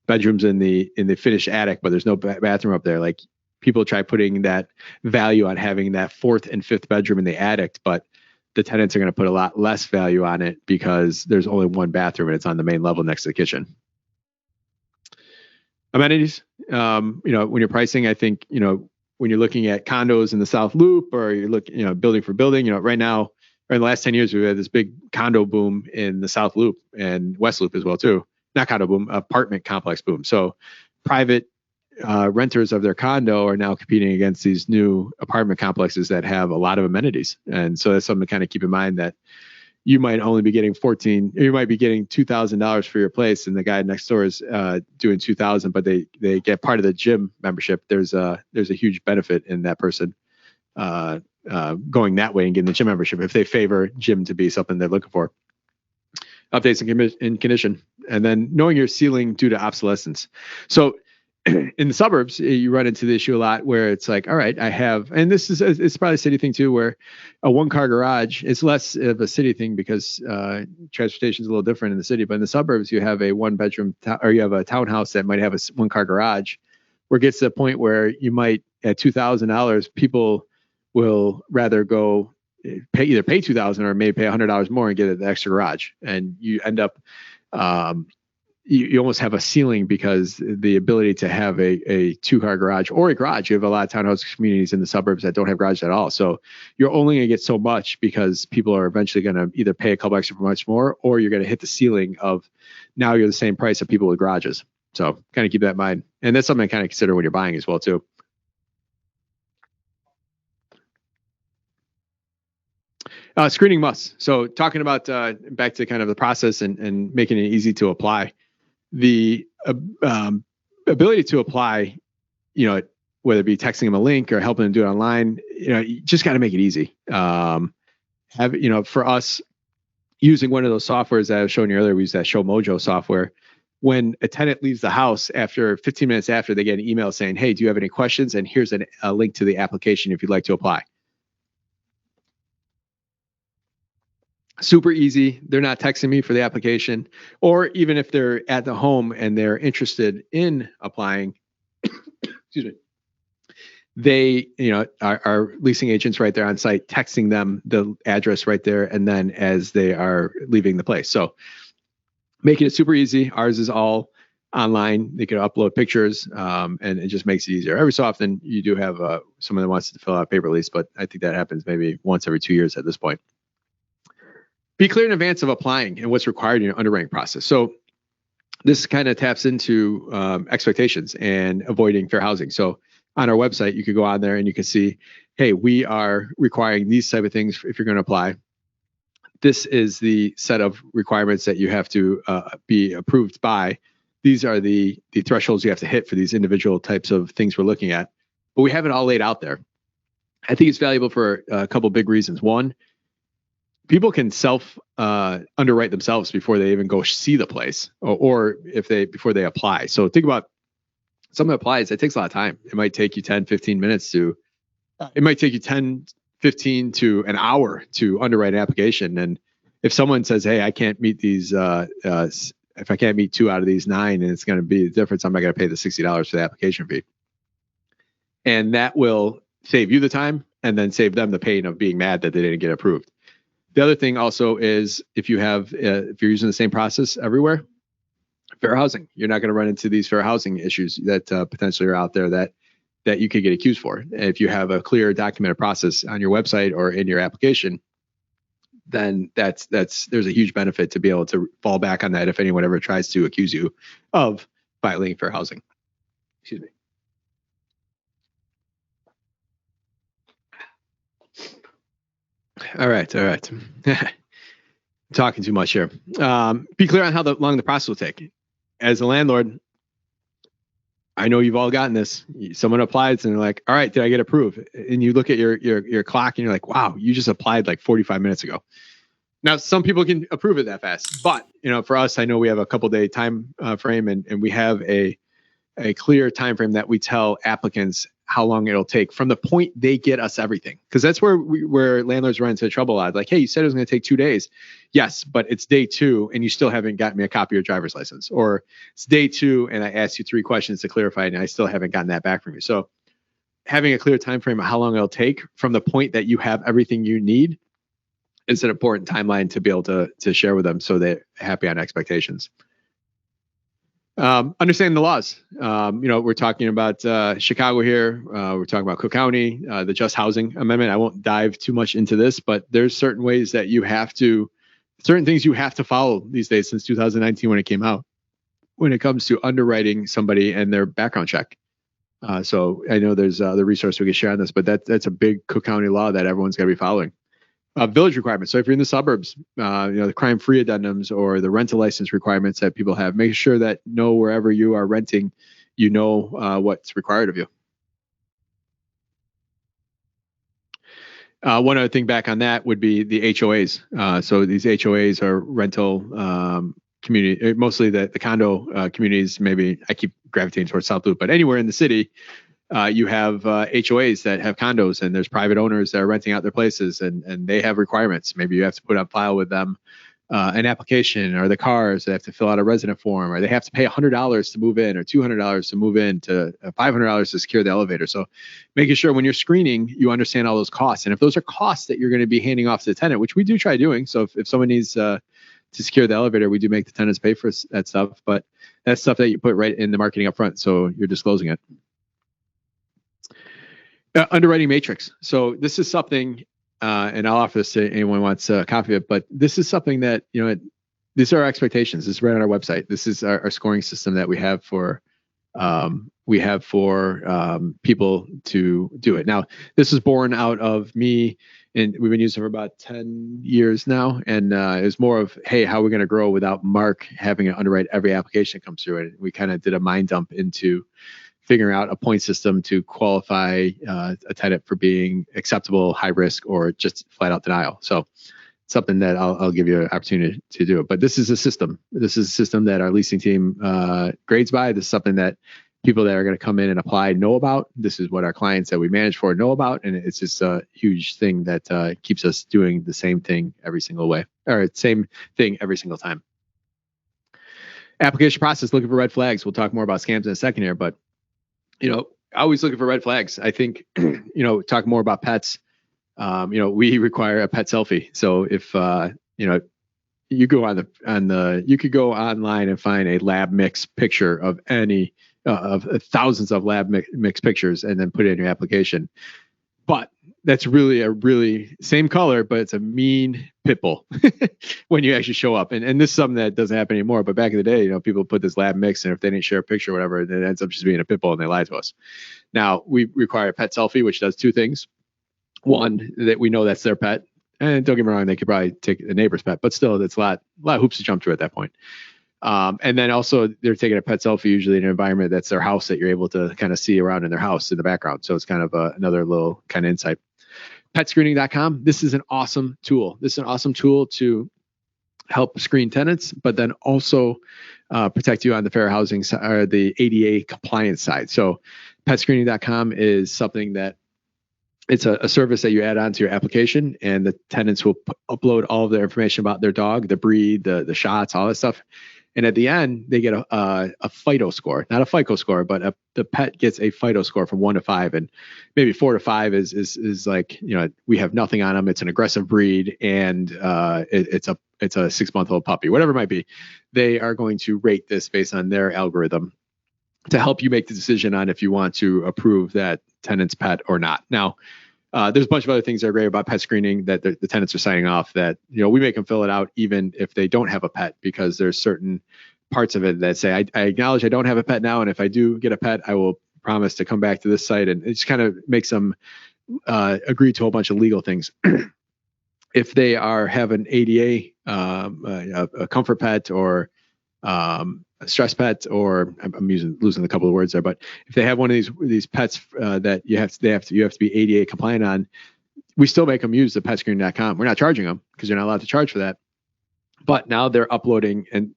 bedrooms in the finished attic, but there's no bathroom up there. Like, people try putting that value on having that 4th and 5th bedroom in the attic, but the tenants are going to put a lot less value on it because there's only one bathroom and it's on the main level next to the kitchen. Amenities, when you're pricing, I think, when you're looking at condos in the South Loop, or you're looking, building for building, right now, or in the last 10 years, we've had this big condo boom in the South Loop and West Loop as well too. Not condo boom, apartment complex boom. So private renters of their condo are now competing against these new apartment complexes that have a lot of amenities. And so that's something to kind of keep in mind, that you might only be getting you might be getting $2,000 for your place, and the guy next door is doing $2,000, but they get part of the gym membership. There's a huge benefit in that person going that way and getting the gym membership if they favor gym to be something they're looking for. Updates in condition, and then knowing your ceiling due to obsolescence. So in the suburbs, you run into the issue a lot where it's like, all right, I have, and it's probably a city thing too, where a 1-car garage is less of a city thing because transportation is a little different in the city. But in the suburbs, you have a 1-bedroom or you have a townhouse that might have a 1-car garage, where it gets to the point where you might, at $2,000, people will rather go either pay $2,000 or maybe pay $100 more and get an extra garage, and you end up. You almost have a ceiling because the ability to have a 2-car garage or a garage, you have a lot of townhouse communities in the suburbs that don't have garages at all. So you're only going to get so much because people are eventually going to either pay a couple extra for much more, or you're going to hit the ceiling of now you're the same price of people with garages. So kind of keep that in mind. And that's something to kind of consider when you're buying as well too. Screening must. So talking about back to kind of the process and making it easy to apply, the ability to apply, whether it be texting them a link or helping them do it online, you just got to make it easy. For us, using one of those softwares that I was showing you earlier, we use that 𝗏𝗏𝗃𝗏𝗃 software. When a tenant leaves the house, after 15 minutes after, they get an email saying, "Hey, do you have any questions? And here's a link to the application if you'd like to apply." Super easy. They're not texting me for the application, or even if they're at the home and they're interested in applying, excuse me, they, our leasing agents right there on site, texting them the address right there, and then as they are leaving the place. So making it super easy. Ours is all online. They can upload pictures, and it just makes it easier. Every so often, you do have someone that wants to fill out a paper lease, but I think that happens maybe once every 2 years at this point. Be clear in advance of applying and what's required in your underwriting process. So this kind of taps into expectations and avoiding fair housing. So on our website, you could go on there and you can see, hey, we are requiring these type of things if you're going to apply. This is the set of requirements that you have to be approved by. These are the thresholds you have to hit for these individual types of things we're looking at. But we have it all laid out there. I think it's valuable for a couple of big reasons. One, people can self underwrite themselves before they even go see the place, or before they apply. So think about someone applies, it takes a lot of time. It might take you 10, 15 minutes it might take you 10, 15 to an hour to underwrite an application. And if someone says, "Hey, I can't meet these, if I can't meet 2 out of these 9, and it's going to be the difference, I'm not going to pay the $60 for the application fee." And that will save you the time and then save them the pain of being mad that they didn't get approved. The other thing also is if you're using the same process everywhere, fair housing, you're not going to run into these fair housing issues that potentially are out there that you could get accused for. And if you have a clear documented process on your website or in your application, then there's a huge benefit to be able to fall back on that if anyone ever tries to accuse you of violating fair housing. Excuse me. All right. Talking too much here. Be clear on how long the process will take. As a landlord, I know you've all gotten this. Someone applies and they're like, "All right, did I get approved?" And you look at your clock and you're like, "Wow, you just applied like 45 minutes ago." Now, some people can approve it that fast, but for us, I know we have a couple day time frame, and we have a clear time frame that we tell applicants how long it'll take from the point they get us everything. Because that's where landlords run into trouble a lot. Like, "Hey, you said it was going to take 2 days." Yes, but it's day 2 and you still haven't gotten me a copy of your driver's license. Or it's day 2 and I asked you 3 questions to clarify and I still haven't gotten that back from you. So having a clear time frame of how long it'll take from the point that you have everything you need is an important timeline to be able to share with them so they're happy on expectations. Understanding the laws. We're talking about Chicago here. We're talking about Cook County, the Just Housing Amendment. I won't dive too much into this, but there's certain ways that certain things you have to follow these days since 2019 when it came out, when it comes to underwriting somebody and their background check. So I know there's the resource we can share on this, but that's a big Cook County law that everyone's got to be following. Village requirements. So if you're in the suburbs, the crime-free addendums or the rental license requirements that people have, make sure that wherever you are renting, what's required of you. One other thing back on that would be the HOAs. So these HOAs are rental community, mostly the condo communities. Maybe I keep gravitating towards South Loop, but anywhere in the city, you have HOAs that have condos, and there's private owners that are renting out their places, and they have requirements. Maybe you have to put on file with them an application, or the cars, they have to fill out a resident form, or they have to pay $100 to move in, or $200 to move in, to $500 to secure the elevator. So making sure when you're screening, you understand all those costs. And if those are costs that you're going to be handing off to the tenant, which we do try doing. So if someone needs to secure the elevator, we do make the tenants pay for that stuff, but that's stuff that you put right in the marketing up front, so you're disclosing it. Underwriting matrix. So this is something, and I'll offer this to anyone who wants a copy of it, but this is something that, these are our expectations. This is right on our website. This is our scoring system that we have for people to do it. Now, this is born out of me and we've been using it for about 10 years now. And it was more of, hey, how are we going to grow without Mark having to underwrite every application that comes through it? We kind of did a mind dump into figuring out a point system to qualify a tenant for being acceptable, high risk, or just flat out denial. So something that I'll give you an opportunity to do it. But this is a system. This is a system that our leasing team grades by. This is something that people that are going to come in and apply know about. This is what our clients that we manage for know about. And it's just a huge thing that keeps us doing the same thing every single way, or same thing every single time. Application process, looking for red flags. We'll talk more about scams in a second here, but always looking for red flags. I think, talk more about pets. We require a pet selfie. So if, you go you could go online and find a lab mix picture of any of thousands of lab mix pictures and then put it in your application. But that's really same color, but it's a mean pit bull when you actually show up. And this is something that doesn't happen anymore. But back in the day, people put this lab mix, and if they didn't share a picture or whatever, then it ends up just being a pit bull and they lie to us. Now we require a pet selfie, which does two things. One, that we know that's their pet. And don't get me wrong, they could probably take a neighbor's pet, but still, it's a lot of hoops to jump through at that point. And then also, they're taking a pet selfie usually in an environment that's their house that you're able to kind of see around in their house in the background. So it's kind of another little kind of insight. Petscreening.com. This is an awesome tool. This is an awesome tool to help screen tenants, but then also protect you on the fair housing side or the ADA compliance side. So petscreening.com is something that it's a service that you add on to your application, and the tenants will upload all of their information about their dog, the breed, the shots, all that stuff. And at the end, they get a FIDO score, not a FICO score, but the pet gets a FIDO score from 1 to 5, and maybe 4 to 5 is like, we have nothing on them. It's an aggressive breed, and it's a 6-month-old puppy, whatever it might be. They are going to rate this based on their algorithm to help you make the decision on if you want to approve that tenant's pet or not. Now, there's a bunch of other things that are great about pet screening that the tenants are signing off that, we make them fill it out even if they don't have a pet, because there's certain parts of it that say, I acknowledge I don't have a pet now, and if I do get a pet, I will promise to come back to this site. And it just kind of makes them agree to a bunch of legal things. If they have an ADA, a comfort pet, or a stress pet, or I'm losing a couple of words there, but if they have one of these pets that you have to be ADA compliant on, we still make them use the petscreen.com. We're not charging them because you're not allowed to charge for that. But now they're uploading and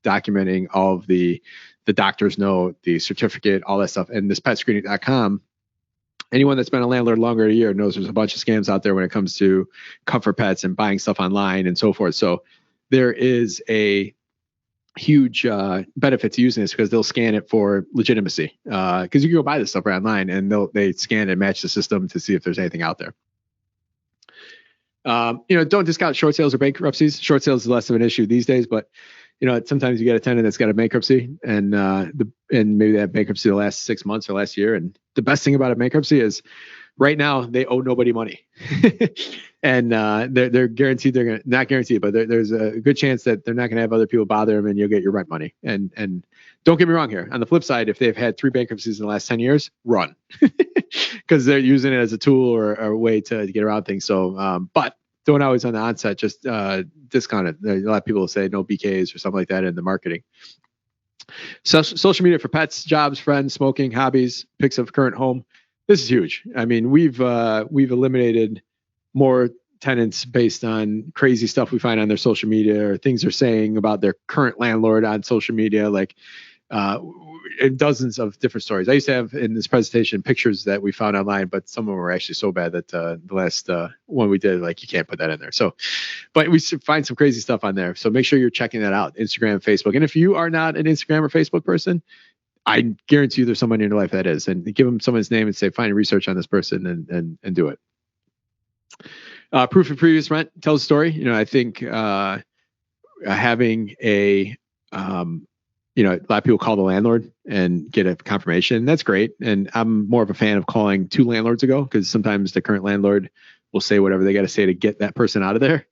documenting all of the doctor's note, the certificate, all that stuff. And this petscreening.com, anyone that's been a landlord longer than a year knows there's a bunch of scams out there when it comes to comfort pets and buying stuff online and so forth. So there is a huge benefit to using this, because they'll scan it for legitimacy, because you can go buy this stuff right online and they scan and match the system to see if there's anything out there. Don't discount short sales or bankruptcies. Short sales is less of an issue these days, but sometimes you get a tenant that's got a bankruptcy, and maybe that bankruptcy the last 6 months or last year. And the best thing about a bankruptcy is right now they owe nobody money. And they're guaranteed not guaranteed, but there's a good chance that they're not going to have other people bother them, and you'll get your rent money. And don't get me wrong here. On the flip side, if they've had 3 bankruptcies in the last 10 years, run, because they're using it as a tool or a way to get around things. So, but don't always on the onset just discount it. A lot of people will say no BKs or something like that in the marketing. So, social media for pets, jobs, friends, smoking, hobbies, pics of current home. This is huge. I mean, we've eliminated more tenants based on crazy stuff we find on their social media, or things they're saying about their current landlord on social media, like dozens of different stories. I used to have in this presentation pictures that we found online, but some of them were actually so bad that the last one we did, like, you can't put that in there. So, but we find some crazy stuff on there. So make sure you're checking that out, Instagram, Facebook. And if you are not an Instagram or Facebook person, I guarantee you there's someone in your life that is, and give them someone's name and say, find research on this person and do it. Proof of previous rent tells a story. I think having a lot of people call the landlord and get a confirmation. That's great. And I'm more of a fan of calling 2 landlords ago, because sometimes the current landlord will say whatever they got to say to get that person out of there.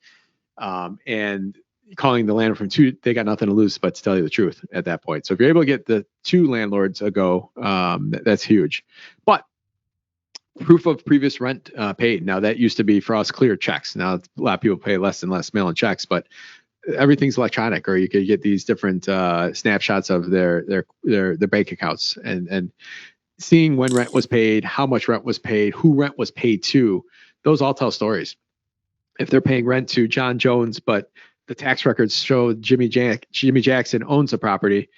And calling the landlord from 2, they got nothing to lose but to tell you the truth at that point. So if you're able to get the 2 landlords ago, that's huge. But proof of previous rent paid. Now that used to be for us clear checks. Now a lot of people pay less and less mail-in checks, but everything's electronic, or you could get these different snapshots of their bank accounts and seeing when rent was paid, how much rent was paid, who rent was paid to. Those all tell stories. If they're paying rent to John Jones, but the tax records show Jimmy Jackson owns the property,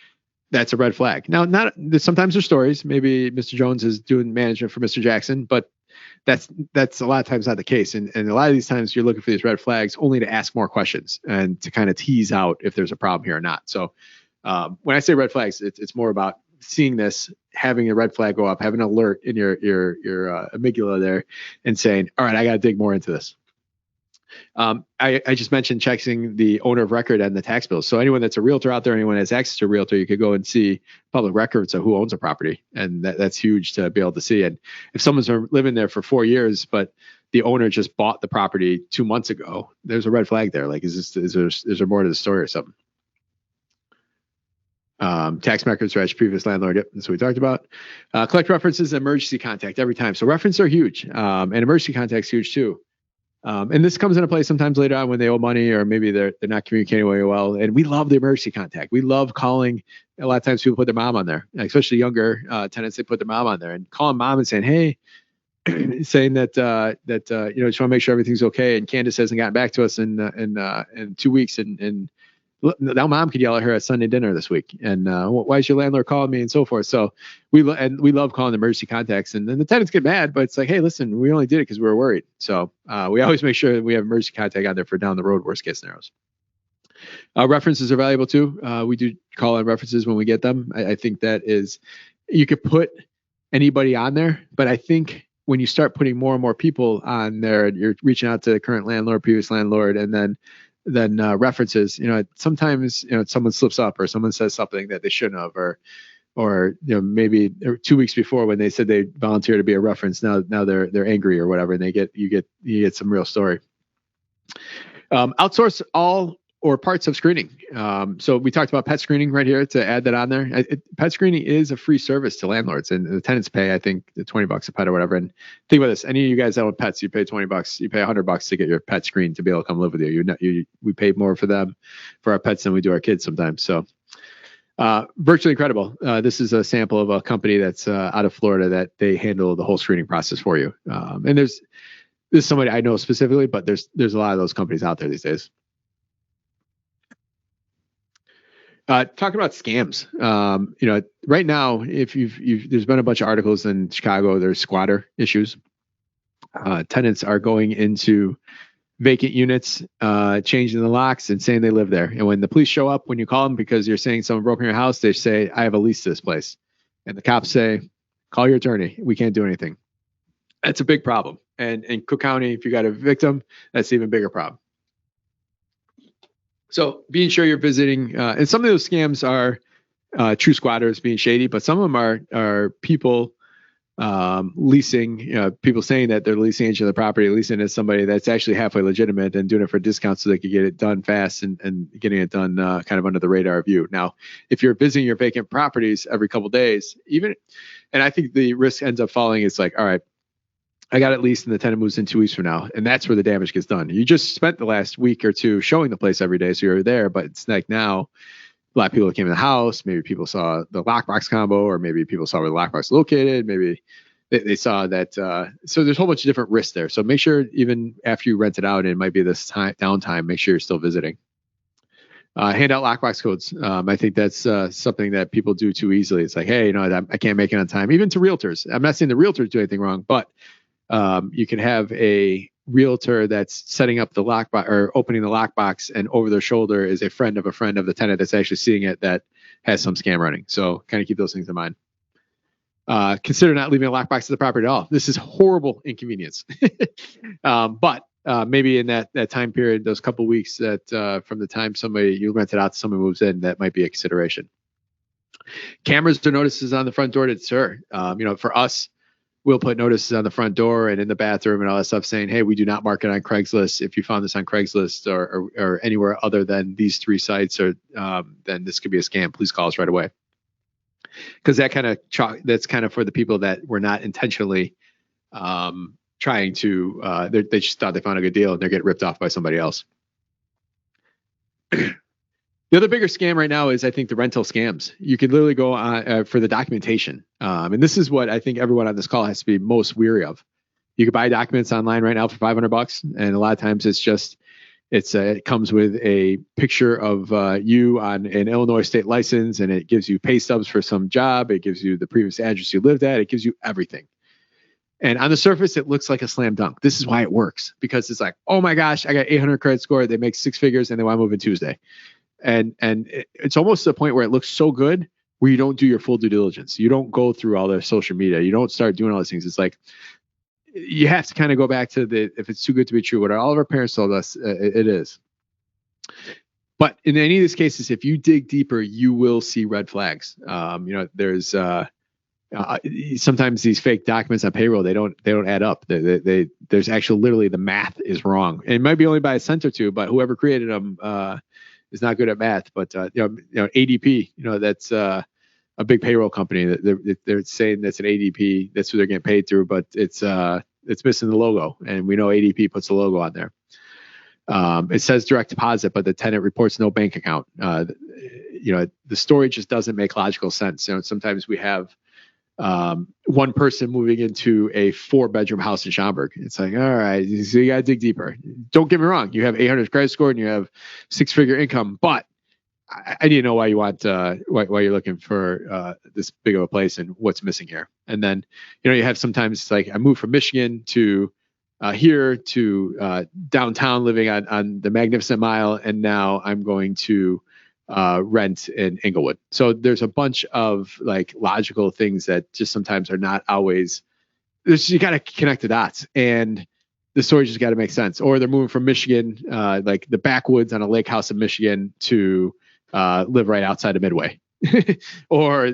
that's a red flag. Now, sometimes there's stories. Maybe Mr. Jones is doing management for Mr. Jackson, but that's a lot of times not the case. And a lot of these times you're looking for these red flags only to ask more questions and to kind of tease out if there's a problem here or not. So when I say red flags, it's more about seeing this, having a red flag go up, having an alert in your amygdala there, and saying, all right, I got to dig more into this. I just mentioned checking the owner of record and the tax bills. So anyone that's a realtor out there, anyone that has access to a realtor, you could go and see public records of who owns a property. And that's huge to be able to see. And if someone's living there for 4 years, but the owner just bought the property 2 months ago, there's a red flag there. Like, is there more to the story or something? Tax records for previous landlord. Yep, that's what we talked about. Collect references, emergency contact every time. So references are huge, and emergency contact's huge too. And this comes into play sometimes later on when they owe money, or maybe they're not communicating very well. And we love the emergency contact. We love calling. A lot of times people put their mom on there, especially younger tenants. They put their mom on there and calling mom and saying, "Hey," saying that just want to make sure everything's okay. And Candace hasn't gotten back to us in 2 weeks, and now mom could yell at her at Sunday dinner this week. And why is your landlord calling me and so forth? So we love calling the emergency contacts, and then the tenants get mad, but it's like, hey, listen, we only did it because we were worried. So we always make sure that we have emergency contact on there for down the road worst case scenarios. References are valuable too. We do call on references when we get them. I think that is, you could put anybody on there, but I think when you start putting more and more people on there, you're reaching out to the current landlord, previous landlord, and then references, sometimes, someone slips up or someone says something that they shouldn't have, or maybe 2 weeks before when they said they volunteered to be a reference, now they're angry or whatever, and you get some real story. Outsource all or parts of screening. So we talked about pet screening right here to add that on there. Pet screening is a free service to landlords, and the tenants pay, I think, $20 a pet or whatever. And think about this: any of you guys that own pets, you pay $20, you pay $100 to get your pet screened to be able to come live with you. We pay more for our pets than we do our kids sometimes. So virtually incredible. This is a sample of a company that's out of Florida that they handle the whole screening process for you. And this is somebody I know specifically, but there's a lot of those companies out there these days. Talking about scams, right now, if there's been a bunch of articles in Chicago, there's squatter issues. Tenants are going into vacant units, changing the locks and saying they live there. And when the police show up, when you call them because you're saying someone broke in your house, they say, I have a lease to this place. And the cops say, call your attorney. We can't do anything. That's a big problem. And in Cook County, if you got a victim, that's an even bigger problem. So being sure you're visiting, and some of those scams are true squatters being shady, but some of them are people leasing, people saying that they're the leasing agent of the property, leasing as somebody that's actually halfway legitimate and doing it for a discount so they could get it done fast and getting it done kind of under the radar view. Now, if you're visiting your vacant properties every couple of days, and I think the risk ends up falling, it's like, all right, I got it leased and the tenant moves in 2 weeks from now. And that's where the damage gets done. You just spent the last week or two showing the place every day. So you're there, but it's like now a lot of people came in the house. Maybe people saw the lockbox combo, or maybe people saw where the lockbox is located. Maybe they saw that. So there's a whole bunch of different risks there. So make sure even after you rent it out, and it might be this downtime, make sure you're still visiting. Hand out lockbox codes. I think that's something that people do too easily. It's like, hey, I can't make it on time. Even to realtors. I'm not saying the realtors do anything wrong, but you can have a realtor that's setting up the lockbox or opening the lockbox, and over their shoulder is a friend of the tenant that's actually seeing it that has some scam running. So kind of keep those things in mind. Consider not leaving a lockbox at the property at all. This is horrible inconvenience. But maybe in that time period, those couple weeks that from the time you rent it out to somebody moves in, that might be a consideration. Cameras or notices on the front door to deter. For us, we'll put notices on the front door and in the bathroom and all that stuff saying, hey, we do not mark it on Craigslist. If you found this on Craigslist or anywhere other than these 3 sites, or then this could be a scam. Please call us right away. Because that's kind of for the people that were not intentionally trying to, they just thought they found a good deal and they're getting ripped off by somebody else. The other bigger scam right now is, I think, the rental scams. You could literally go on for the documentation. And this is what I think everyone on this call has to be most weary of. You could buy documents online right now for $500. And a lot of times it comes with a picture of you on an Illinois state license, and it gives you pay stubs for some job. It gives you the previous address you lived at. It gives you everything. And on the surface, it looks like a slam dunk. This is why it works, because it's like, oh my gosh, I got 800 credit score. They make 6 figures and they want to move in Tuesday. And it's almost to the point where it looks so good where you don't do your full due diligence. You don't go through all their social media. You don't start doing all these things. It's like, you have to kind of go back to if it's too good to be true, what all of our parents told us, it is. But in any of these cases, if you dig deeper, you will see red flags. There's sometimes these fake documents on payroll, they don't add up. There's actually literally the math is wrong. And it might be only by a cent or two, but whoever created them is not good at math. But ADP, that's a big payroll company. They're saying that's an ADP. That's who they're getting paid through, but it's missing the logo, and we know ADP puts the logo on there. It says direct deposit, but the tenant reports no bank account. The story just doesn't make logical sense. Sometimes we have one person moving into a 4-bedroom house in Schaumburg. It's like, all right, so you got to dig deeper. Don't get me wrong. You have 800 credit score and you have 6-figure income, but I need to know why you want, why you're looking for this big of a place and what's missing here. And then, you have sometimes it's like, I moved from Michigan to here to downtown, living on the Magnificent Mile, and now I'm going to rent in Inglewood. So there's a bunch of like logical things that just sometimes are not always. You got to connect the dots, and the story just got to make sense. Or they're moving from Michigan, like the backwoods on a lake house in Michigan, to live right outside of Midway. Or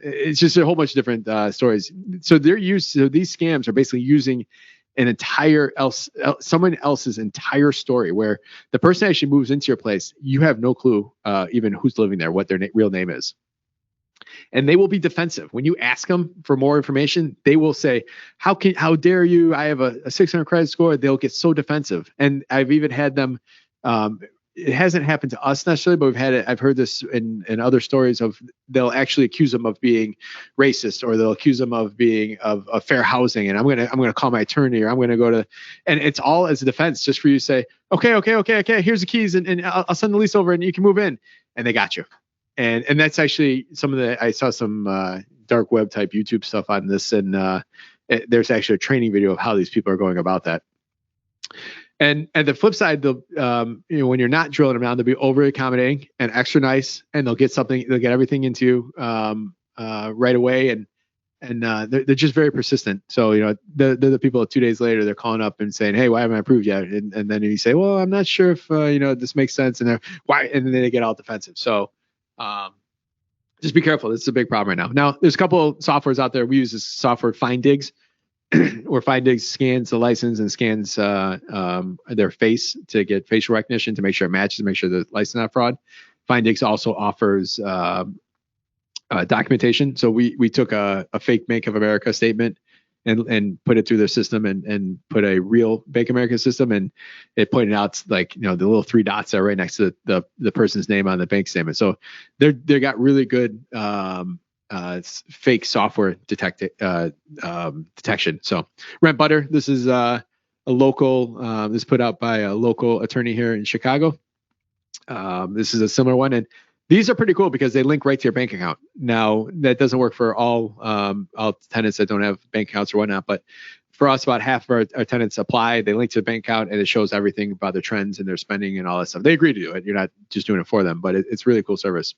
it's just a whole bunch of different stories. So these scams are basically using someone else's entire story, where the person actually moves into your place. You have no clue even who's living there, what their real name is. And they will be defensive. When you ask them for more information, they will say, how dare you? I have a 600 credit score. They'll get so defensive. And I've even had them, it hasn't happened to us necessarily, but I've heard this in other stories of, they'll actually accuse them of being racist, or they'll accuse them of being of fair housing. And I'm going to call my attorney, or I'm going to go to, and it's all as a defense, just for you to say, okay. Here's the keys, and I'll send the lease over and you can move in, and they got you. And that's actually I saw some dark web type YouTube stuff on this, and there's actually a training video of how these people are going about that. And the flip side, when you're not drilling them down, they'll be overly accommodating and extra nice, and they'll get everything into you right away, and they're just very persistent. So they're the people that 2 days later they're calling up and saying, hey, why haven't I approved yet? And then you say, well, I'm not sure if this makes sense, and then they get all defensive. So just be careful. This is a big problem right now. Now, there's a couple of softwares out there. We use this software, FindDigs, where FindDigs scans the license and scans their face to get facial recognition to make sure it matches, to make sure the license is not fraud. FindDigs also offers documentation. So we took a fake Bank of America statement and put it through their system and put a real Bank of America system, and it pointed out like the little 3 dots that are right next to the person's name on the bank statement. So they got really good fake software detection. So Rent Butter, this is a local, this put out by a local attorney here in Chicago. This is a similar one, and these are pretty cool because they link right to your bank account. Now, that doesn't work for all tenants that don't have bank accounts or whatnot, but for us, about half of our tenants apply. They link to the bank account, and it shows everything about their trends and their spending and all that stuff. They agree to do it. You're not just doing it for them, but it's really cool service.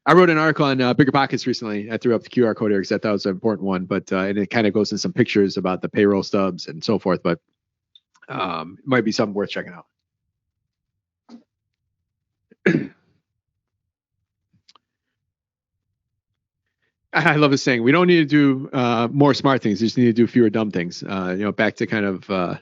I wrote an article on BiggerPockets recently. I threw up the QR code here because I thought it was an important one, but and it kind of goes in some pictures about the payroll stubs and so forth, but it might be something worth checking out. I love this saying. We don't need to do more smart things. We just need to do fewer dumb things. Back to kind of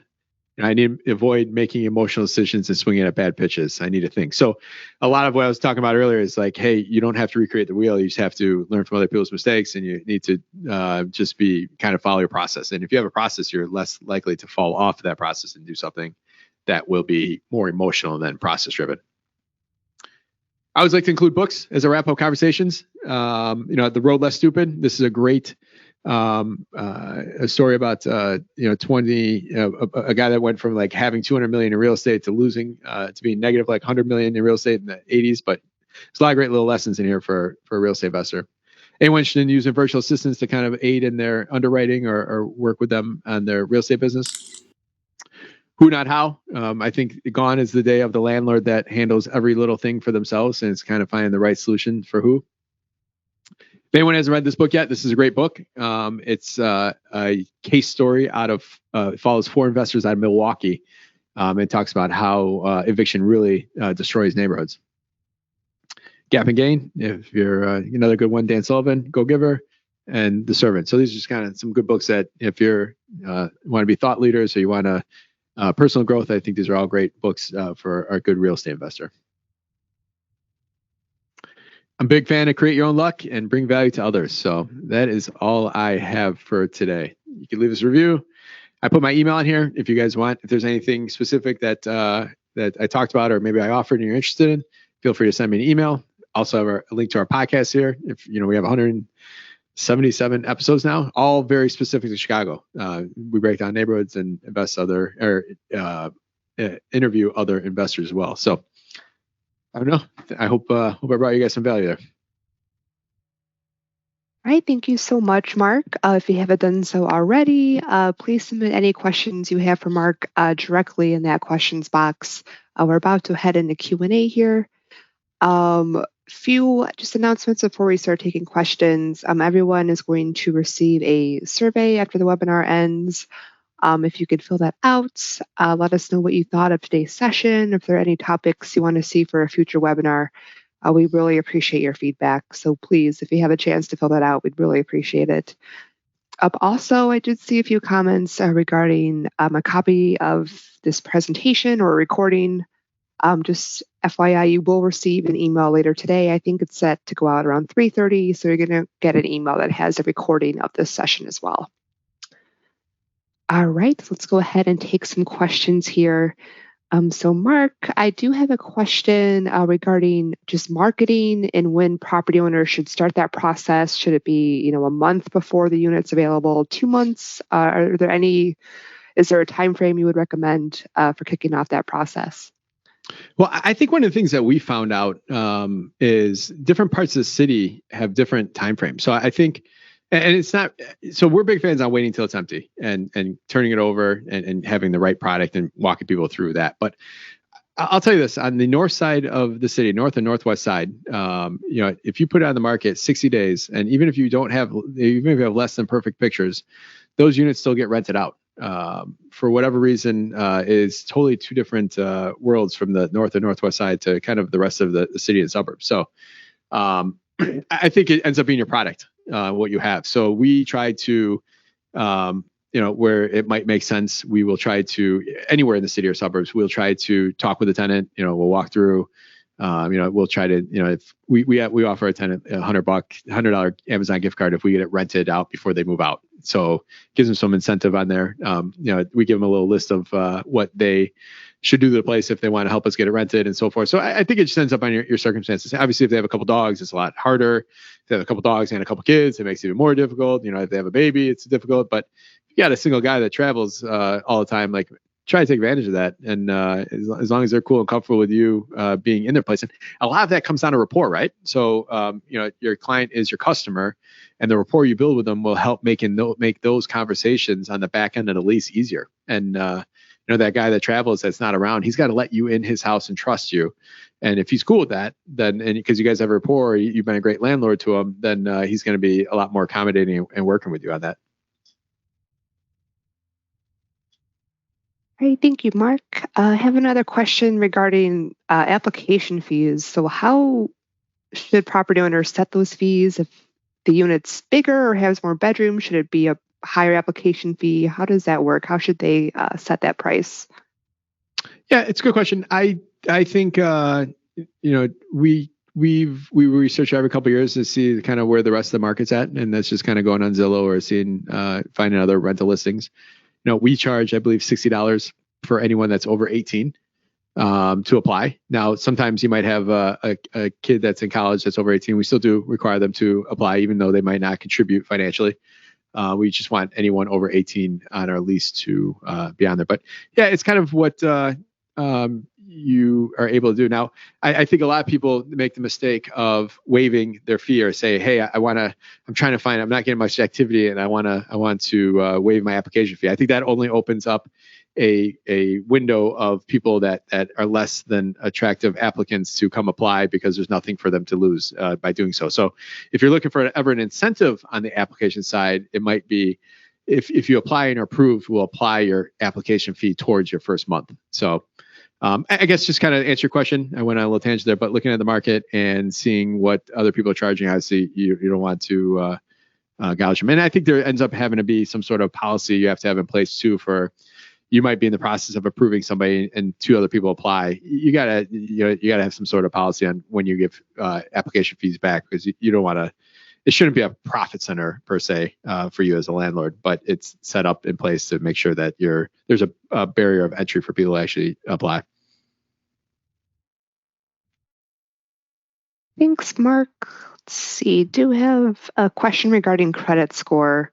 I need to avoid making emotional decisions and swinging at bad pitches. I need to think. So a lot of what I was talking about earlier is like, hey, you don't have to recreate the wheel. You just have to learn from other people's mistakes, and you need to just be kind of follow your process. And if you have a process, you're less likely to fall off of that process and do something that will be more emotional than process driven. I always like to include books as I wrap up conversations. The Road Less Stupid. This is a great a story about a guy that went from like having 200 million in real estate to losing to being negative like 100 million in real estate in the 80s. But there's a lot of great little lessons in here for a real estate investor. Anyone interested in using virtual assistants to kind of aid in their underwriting or work with them on their real estate business? Who, not how. I think gone is the day of the landlord that handles every little thing for themselves, and it's kind of finding the right solution for who. If anyone hasn't read this book yet, this is a great book. It's a case story it follows 4 investors out of Milwaukee. It talks about how eviction really destroys neighborhoods. Gap and Gain, if you're another good one, Dan Sullivan, Go Giver, and The Servant. So these are just kind of some good books that if you're want to be thought leaders or you want to personal growth, I think these are all great books for a good real estate investor. I'm a big fan of create your own luck and bring value to others. So that is all I have for today. You can leave us a review. I put my email in here if you guys want. If there's anything specific that I talked about or maybe I offered and you're interested in, feel free to send me an email. Also have a link to our podcast here. If we have 177 episodes now, all very specific to Chicago. We break down neighborhoods and interview other investors as well. So I don't know. I hope I brought you guys some value there. All right. Thank you so much, Mark. If you haven't done so already, please submit any questions you have for Mark directly in that questions box. We're about to head into Q&A here. Few just announcements before we start taking questions. Everyone is going to receive a survey after the webinar ends. If you could fill that out, let us know what you thought of today's session. If there are any topics you want to see for a future webinar, we really appreciate your feedback. So please, if you have a chance to fill that out, we'd really appreciate it. Also, I did see a few comments regarding a copy of this presentation or recording. Just FYI, you will receive an email later today. I think it's set to go out around 3:30, so you're going to get an email that has a recording of this session as well. All right, let's go ahead and take some questions here. So Mark, I do have a question regarding just marketing and when property owners should start that process. Should it be, a month before the unit's available, 2 months? Is there a time frame you would recommend for kicking off that process? Well, I think one of the things that we found out is different parts of the city have different timeframes. So I think, and it's not, so we're big fans on waiting till it's empty and turning it over and having the right product and walking people through that. But I'll tell you this, on the north side of the city, north and northwest side, if you put it on the market 60 days, and even if you have less than perfect pictures, those units still get rented out. For whatever reason, is totally two different worlds from the north and northwest side to kind of the rest of the city and suburbs. So I think it ends up being your product, what you have. So we try to, where it might make sense, we will try to, anywhere in the city or suburbs, we'll try to talk with the tenant, we'll walk through, we'll try to, if we offer a tenant $100 Amazon gift card if we get it rented out before they move out. So gives them some incentive on there. We give them a little list of what they should do to the place if they want to help us get it rented and so forth. So I think it just ends up on your circumstances. Obviously, if they have a couple dogs, it's a lot harder. If they have a couple dogs and a couple kids, it makes it even more difficult. If they have a baby, it's difficult. But if you got a single guy that travels all the time, like, try to take advantage of that. And as long as they're cool and comfortable with you being in their place. And a lot of that comes down to rapport, right? So, your client is your customer, and the rapport you build with them will help make those conversations on the back end of the lease easier. And, that guy that travels that's not around, he's got to let you in his house and trust you. And if he's cool with that, then, and because you guys have rapport, you've been a great landlord to him, then he's going to be a lot more accommodating and working with you on that. All right, thank you, Mark. I have another question regarding application fees. So how should property owners set those fees? If the unit's bigger or has more bedrooms, should it be a higher application fee? How does that work? How should they set that price? Yeah, it's a good question. I think we research every couple of years to see kind of where the rest of the market's at, and that's just kind of going on Zillow or seeing finding other rental listings. We charge, I believe, $60 for anyone that's over 18 to apply. Now, sometimes you might have a kid that's in college that's over 18. We still do require them to apply, even though they might not contribute financially. We just want anyone over 18 on our lease to be on there. But yeah, it's kind of what you are able to do. Now, I think a lot of people make the mistake of waiving their fee or say, hey, I'm not getting much activity and I want to waive my application fee. I think that only opens up a window of people that are less than attractive applicants to come apply because there's nothing for them to lose by doing so. So if you're looking for ever an incentive on the application side, it might be if you apply and are approved, we'll apply your application fee towards your first month. So I guess just kind of answer your question. I went on a little tangent there, but looking at the market and seeing what other people are charging, obviously you don't want to gouge them. And I think there ends up having to be some sort of policy you have to have in place too for, you might be in the process of approving somebody and two other people apply. You gotta have some sort of policy on when you give application fees back, because you don't want to. It shouldn't be a profit center per se for you as a landlord, but it's set up in place to make sure that there's a barrier of entry for people to actually apply. Thanks, Mark. Let's see. Do have a question regarding credit score.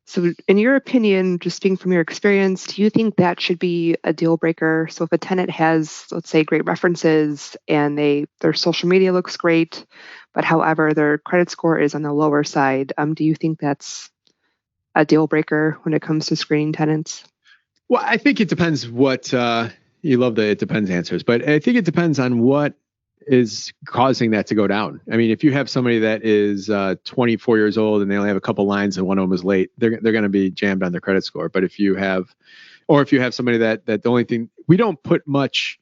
So in your opinion, just speaking from your experience, do you think that should be a deal breaker? So if a tenant has, let's say, great references and their social media looks great, but however, their credit score is on the lower side, do you think that's a deal breaker when it comes to screening tenants? Well, I think it depends what you love the it depends answers, but I think it depends on what is causing that to go down. I mean, if you have somebody that is 24 years old and they only have a couple lines and one of them is late, they're going to be jammed on their credit score. But if you have somebody that the only thing, we don't put much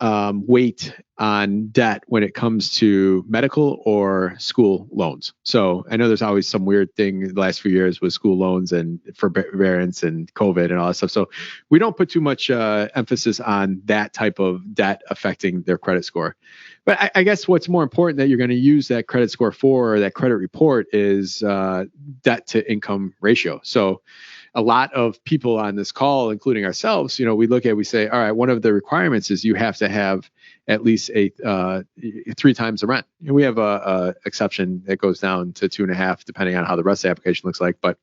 weight on debt when it comes to medical or school loans. So I know there's always some weird thing the last few years with school loans and forbearance and COVID and all that stuff. So we don't put too much emphasis on that type of debt affecting their credit score. But I guess what's more important that you're going to use that credit score for, or that credit report, is debt to income ratio. So a lot of people on this call, including ourselves, we say, all right, one of the requirements is you have to have at least 3 times the rent. And we have a exception that goes down to 2.5, depending on how the rest of the application looks like. But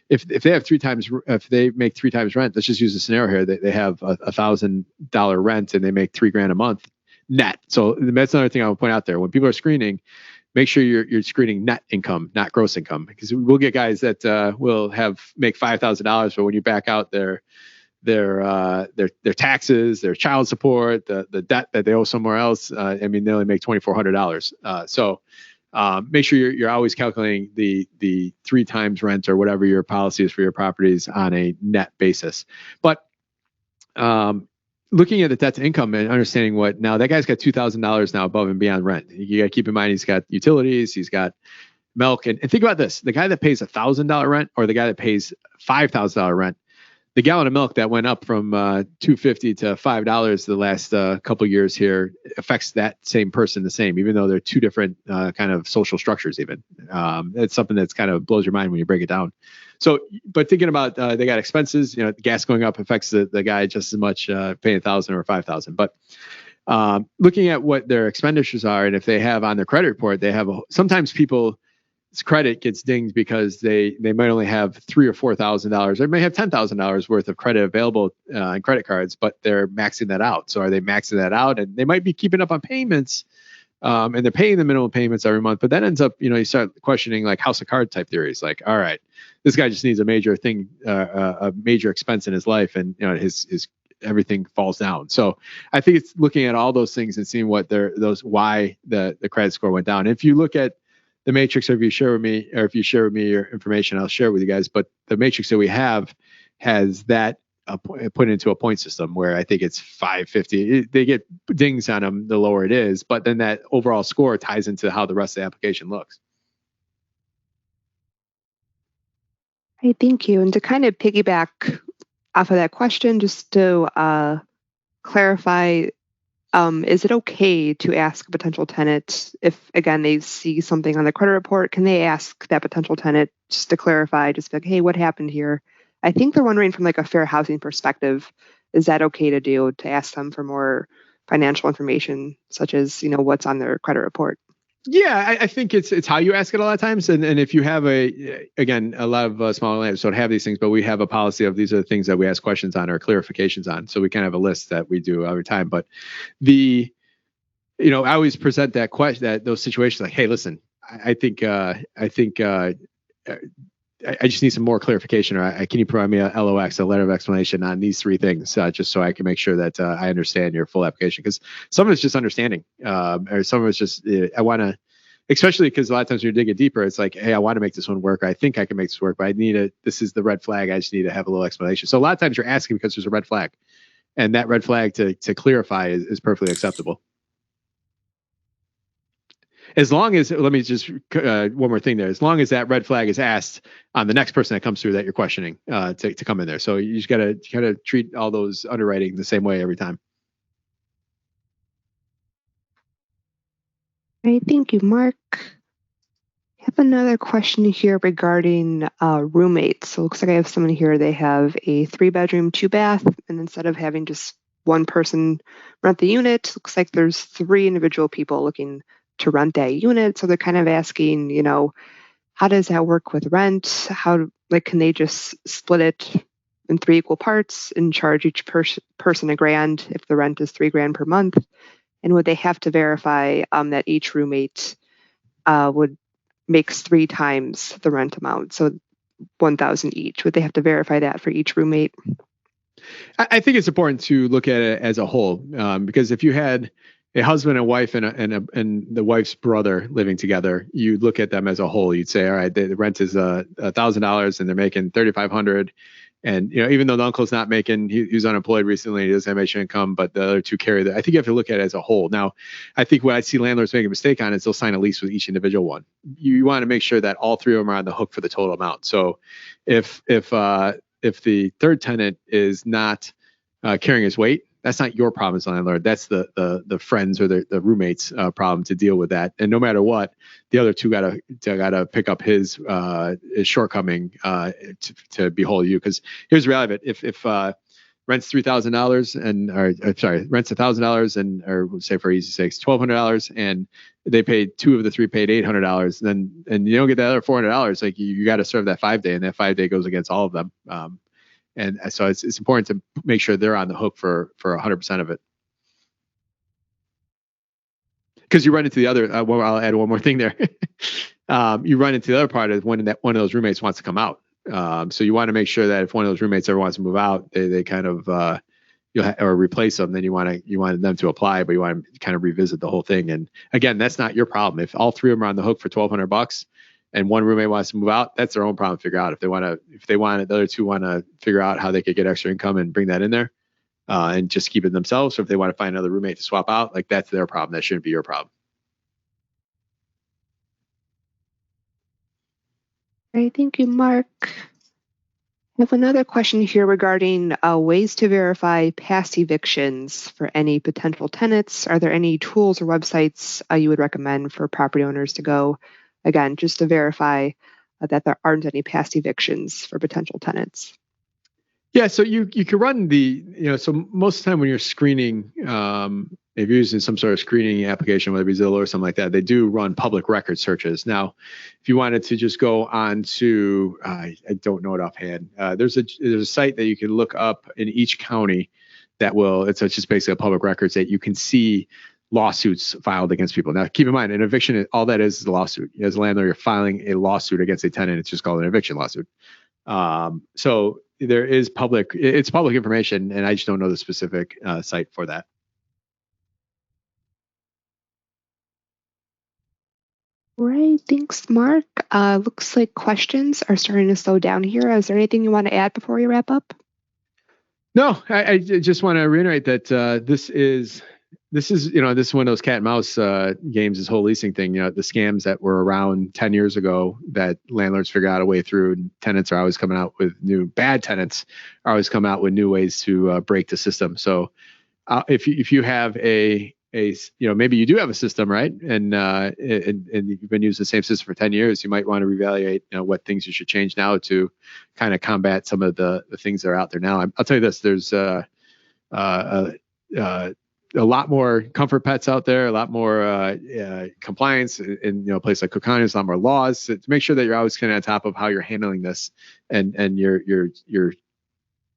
if they have 3 times, if they make 3 times rent, let's just use a scenario here that they have $1,000 rent and they make $3,000 a month net. So that's another thing I would point out there. When people are screening, make sure you're screening net income, not gross income, because we'll get guys that will make $5,000, but when you back out their taxes, their child support, the debt that they owe somewhere else, they only make $2,400. So make sure you're always calculating the 3 times rent or whatever your policy is for your properties on a net basis. But looking at the debt to income and understanding now that guy's got $2,000 now above and beyond rent. You got to keep in mind he's got utilities, he's got milk, and think about this: the guy that pays $1,000 rent or the guy that pays $5,000 rent, the gallon of milk that went up from $2.50 to $5 the last couple of years here affects that same person the same, even though they're 2 different kind of social structures. Even it's something that's kind of blows your mind when you break it down. So, but thinking about they got expenses, gas going up affects the guy just as much paying $1,000 or $5,000. But looking at what their expenditures are, and if they have on their credit report, sometimes people's credit gets dinged because they might only have $3,000 or $4,000. They may have $10,000 worth of credit available on credit cards, but they're maxing that out. So are they maxing that out? And they might be keeping up on payments. And they're paying the minimum payments every month, but that ends up, you start questioning like house of card type theories. Like, all right, this guy just needs a major thing, a major expense in his life, and his everything falls down. So I think it's looking at all those things and seeing why the credit score went down. And if you look at the matrix, or if you share with me your information, I'll share it with you guys. But the matrix that we have has that put into a point system where I think it's 550. They get dings on them the lower it is, but then that overall score ties into how the rest of the application looks. Hey, thank you. And to kind of piggyback off of that question, just to clarify, is it okay to ask a potential tenant if, again, they see something on the credit report? Can they ask that potential tenant just to clarify, just like, hey, what happened here? I think they're wondering from like a fair housing perspective, is that okay to do, to ask them for more financial information, such as, what's on their credit report? Yeah, I think it's how you ask it a lot of times, and if you have again, a lot of smaller landlords don't have these things, but we have a policy of these are the things that we ask questions on or clarifications on, so we kind of have a list that we do every time. But I always present that question, those situations like, hey, listen, I think I just need some more clarification, or can you provide me a LOX, a letter of explanation on these three things, just so I can make sure that I understand your full application? Because some of it's just understanding, or some of it's just I want to, especially because a lot of times when you're digging deeper, it's like, hey, I want to make this one work. I think I can make this work, but this is the red flag. I just need to have a little explanation. So a lot of times you're asking because there's a red flag, and that red flag to clarify is perfectly acceptable. As long as, let me just one more thing there. As long as that red flag is asked on the next person that comes through that you're questioning to come in there. So you just gotta treat all those underwriting the same way every time. All right, thank you, Mark. I have another question here regarding roommates. So it looks like I have someone here. They have a 3-bedroom, 2-bath, and instead of having just one person rent the unit, looks like there's 3 individual people looking to rent that unit. So they're kind of asking, how does that work with rent? Can they just split it in 3 equal parts and charge each person $1,000 if the rent is $3,000 per month? And would they have to verify that each roommate would makes 3 times the rent amount, so 1,000 each? Would they have to verify that for each roommate? I think it's important to look at it as a whole, because if you had a husband and wife and the wife's brother living together, you look at them as a whole. You'd say, all right, the rent is $1,000 and they're making $3,500. And even though the uncle's not making, he's unemployed recently, he doesn't have extra income, but the other 2 carry that. I think you have to look at it as a whole. Now, I think what I see landlords make a mistake on is they'll sign a lease with each individual one. You want to make sure that all 3 of them are on the hook for the total amount. So if the third tenant is not carrying his weight, that's not your problem as a landlord. That's the friends or the roommates' problem to deal with that. And no matter what, the other 2 gotta pick up his shortcoming to behold you. Because here's the reality of it: if rent's $3,000 rent's $1,000 or say for easy sakes $1,200, and they paid 2 of the 3 paid $800, and you don't get the other $400. Like you got to serve that 5-day, and that 5-day goes against all of them. And so it's important to make sure they're on the hook for 100% of it. Because you run into the other, I'll add one more thing there. You run into the other part of when one of those roommates wants to come out. So you want to make sure that if one of those roommates ever wants to move out, they kind of or replace them, then you want them to apply, but you want to kind of revisit the whole thing. And again, that's not your problem. If all 3 of them are on the hook for $1,200 and one roommate wants to move out, that's their own problem to figure out. If they want it, the other 2 want to figure out how they could get extra income and bring that in there and just keep it themselves. Or if they want to find another roommate to swap out, like that's their problem. That shouldn't be your problem. All right, thank you, Mark. I have another question here regarding ways to verify past evictions for any potential tenants. Are there any tools or websites you would recommend for property owners to go, again, just to verify that there aren't any past evictions for potential tenants? Yeah, so you can run so most of the time when you're screening, if you're using some sort of screening application, whether it be Zillow or something like that, they do run public record searches. Now, if you wanted to just go on to, I don't know it offhand, there's a site that you can look up in each county it's just basically a public records that you can see lawsuits filed against people. Now, keep in mind, an eviction, all that is a lawsuit. As a landlord, you're filing a lawsuit against a tenant. It's just called an eviction lawsuit. So there is it's public information, and I just don't know the specific site for that. All right, thanks, Mark. Looks like questions are starting to slow down here. Is there anything you want to add before we wrap up? No, I just want to reiterate that this is this is one of those cat and mouse games, this whole leasing thing. The scams that were around 10 years ago that landlords figure out a way through, and tenants are always coming out with bad tenants are always coming out with new ways to break the system. So if you have maybe you do have a system, right? And you've been using the same system for 10 years, you might want to reevaluate, what things you should change now to kind of combat some of the things that are out there now. I'll tell you this, there's a lot more comfort pets out there, a lot more compliance in a place like Cook County. There's a lot more laws to make sure that you're always kind of on top of how you're handling this, and your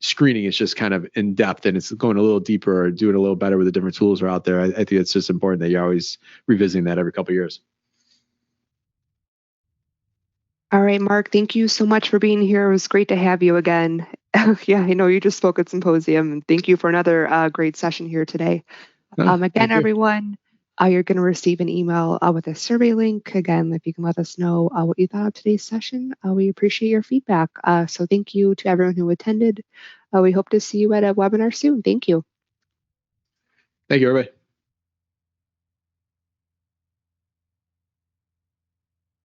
screening is just kind of in depth, and it's going a little deeper or doing a little better with the different tools that are out there. I think it's just important that you're always revisiting that every couple of years. All right, Mark, thank you so much for being here. It was great to have you again. Yeah, I know you just spoke at Symposium, and thank you for another great session here today. Again, everyone, you're going to receive an email with a survey link. Again, if you can let us know what you thought of today's session, we appreciate your feedback. So thank you to everyone who attended. We hope to see you at a webinar soon. Thank you. Thank you, everybody.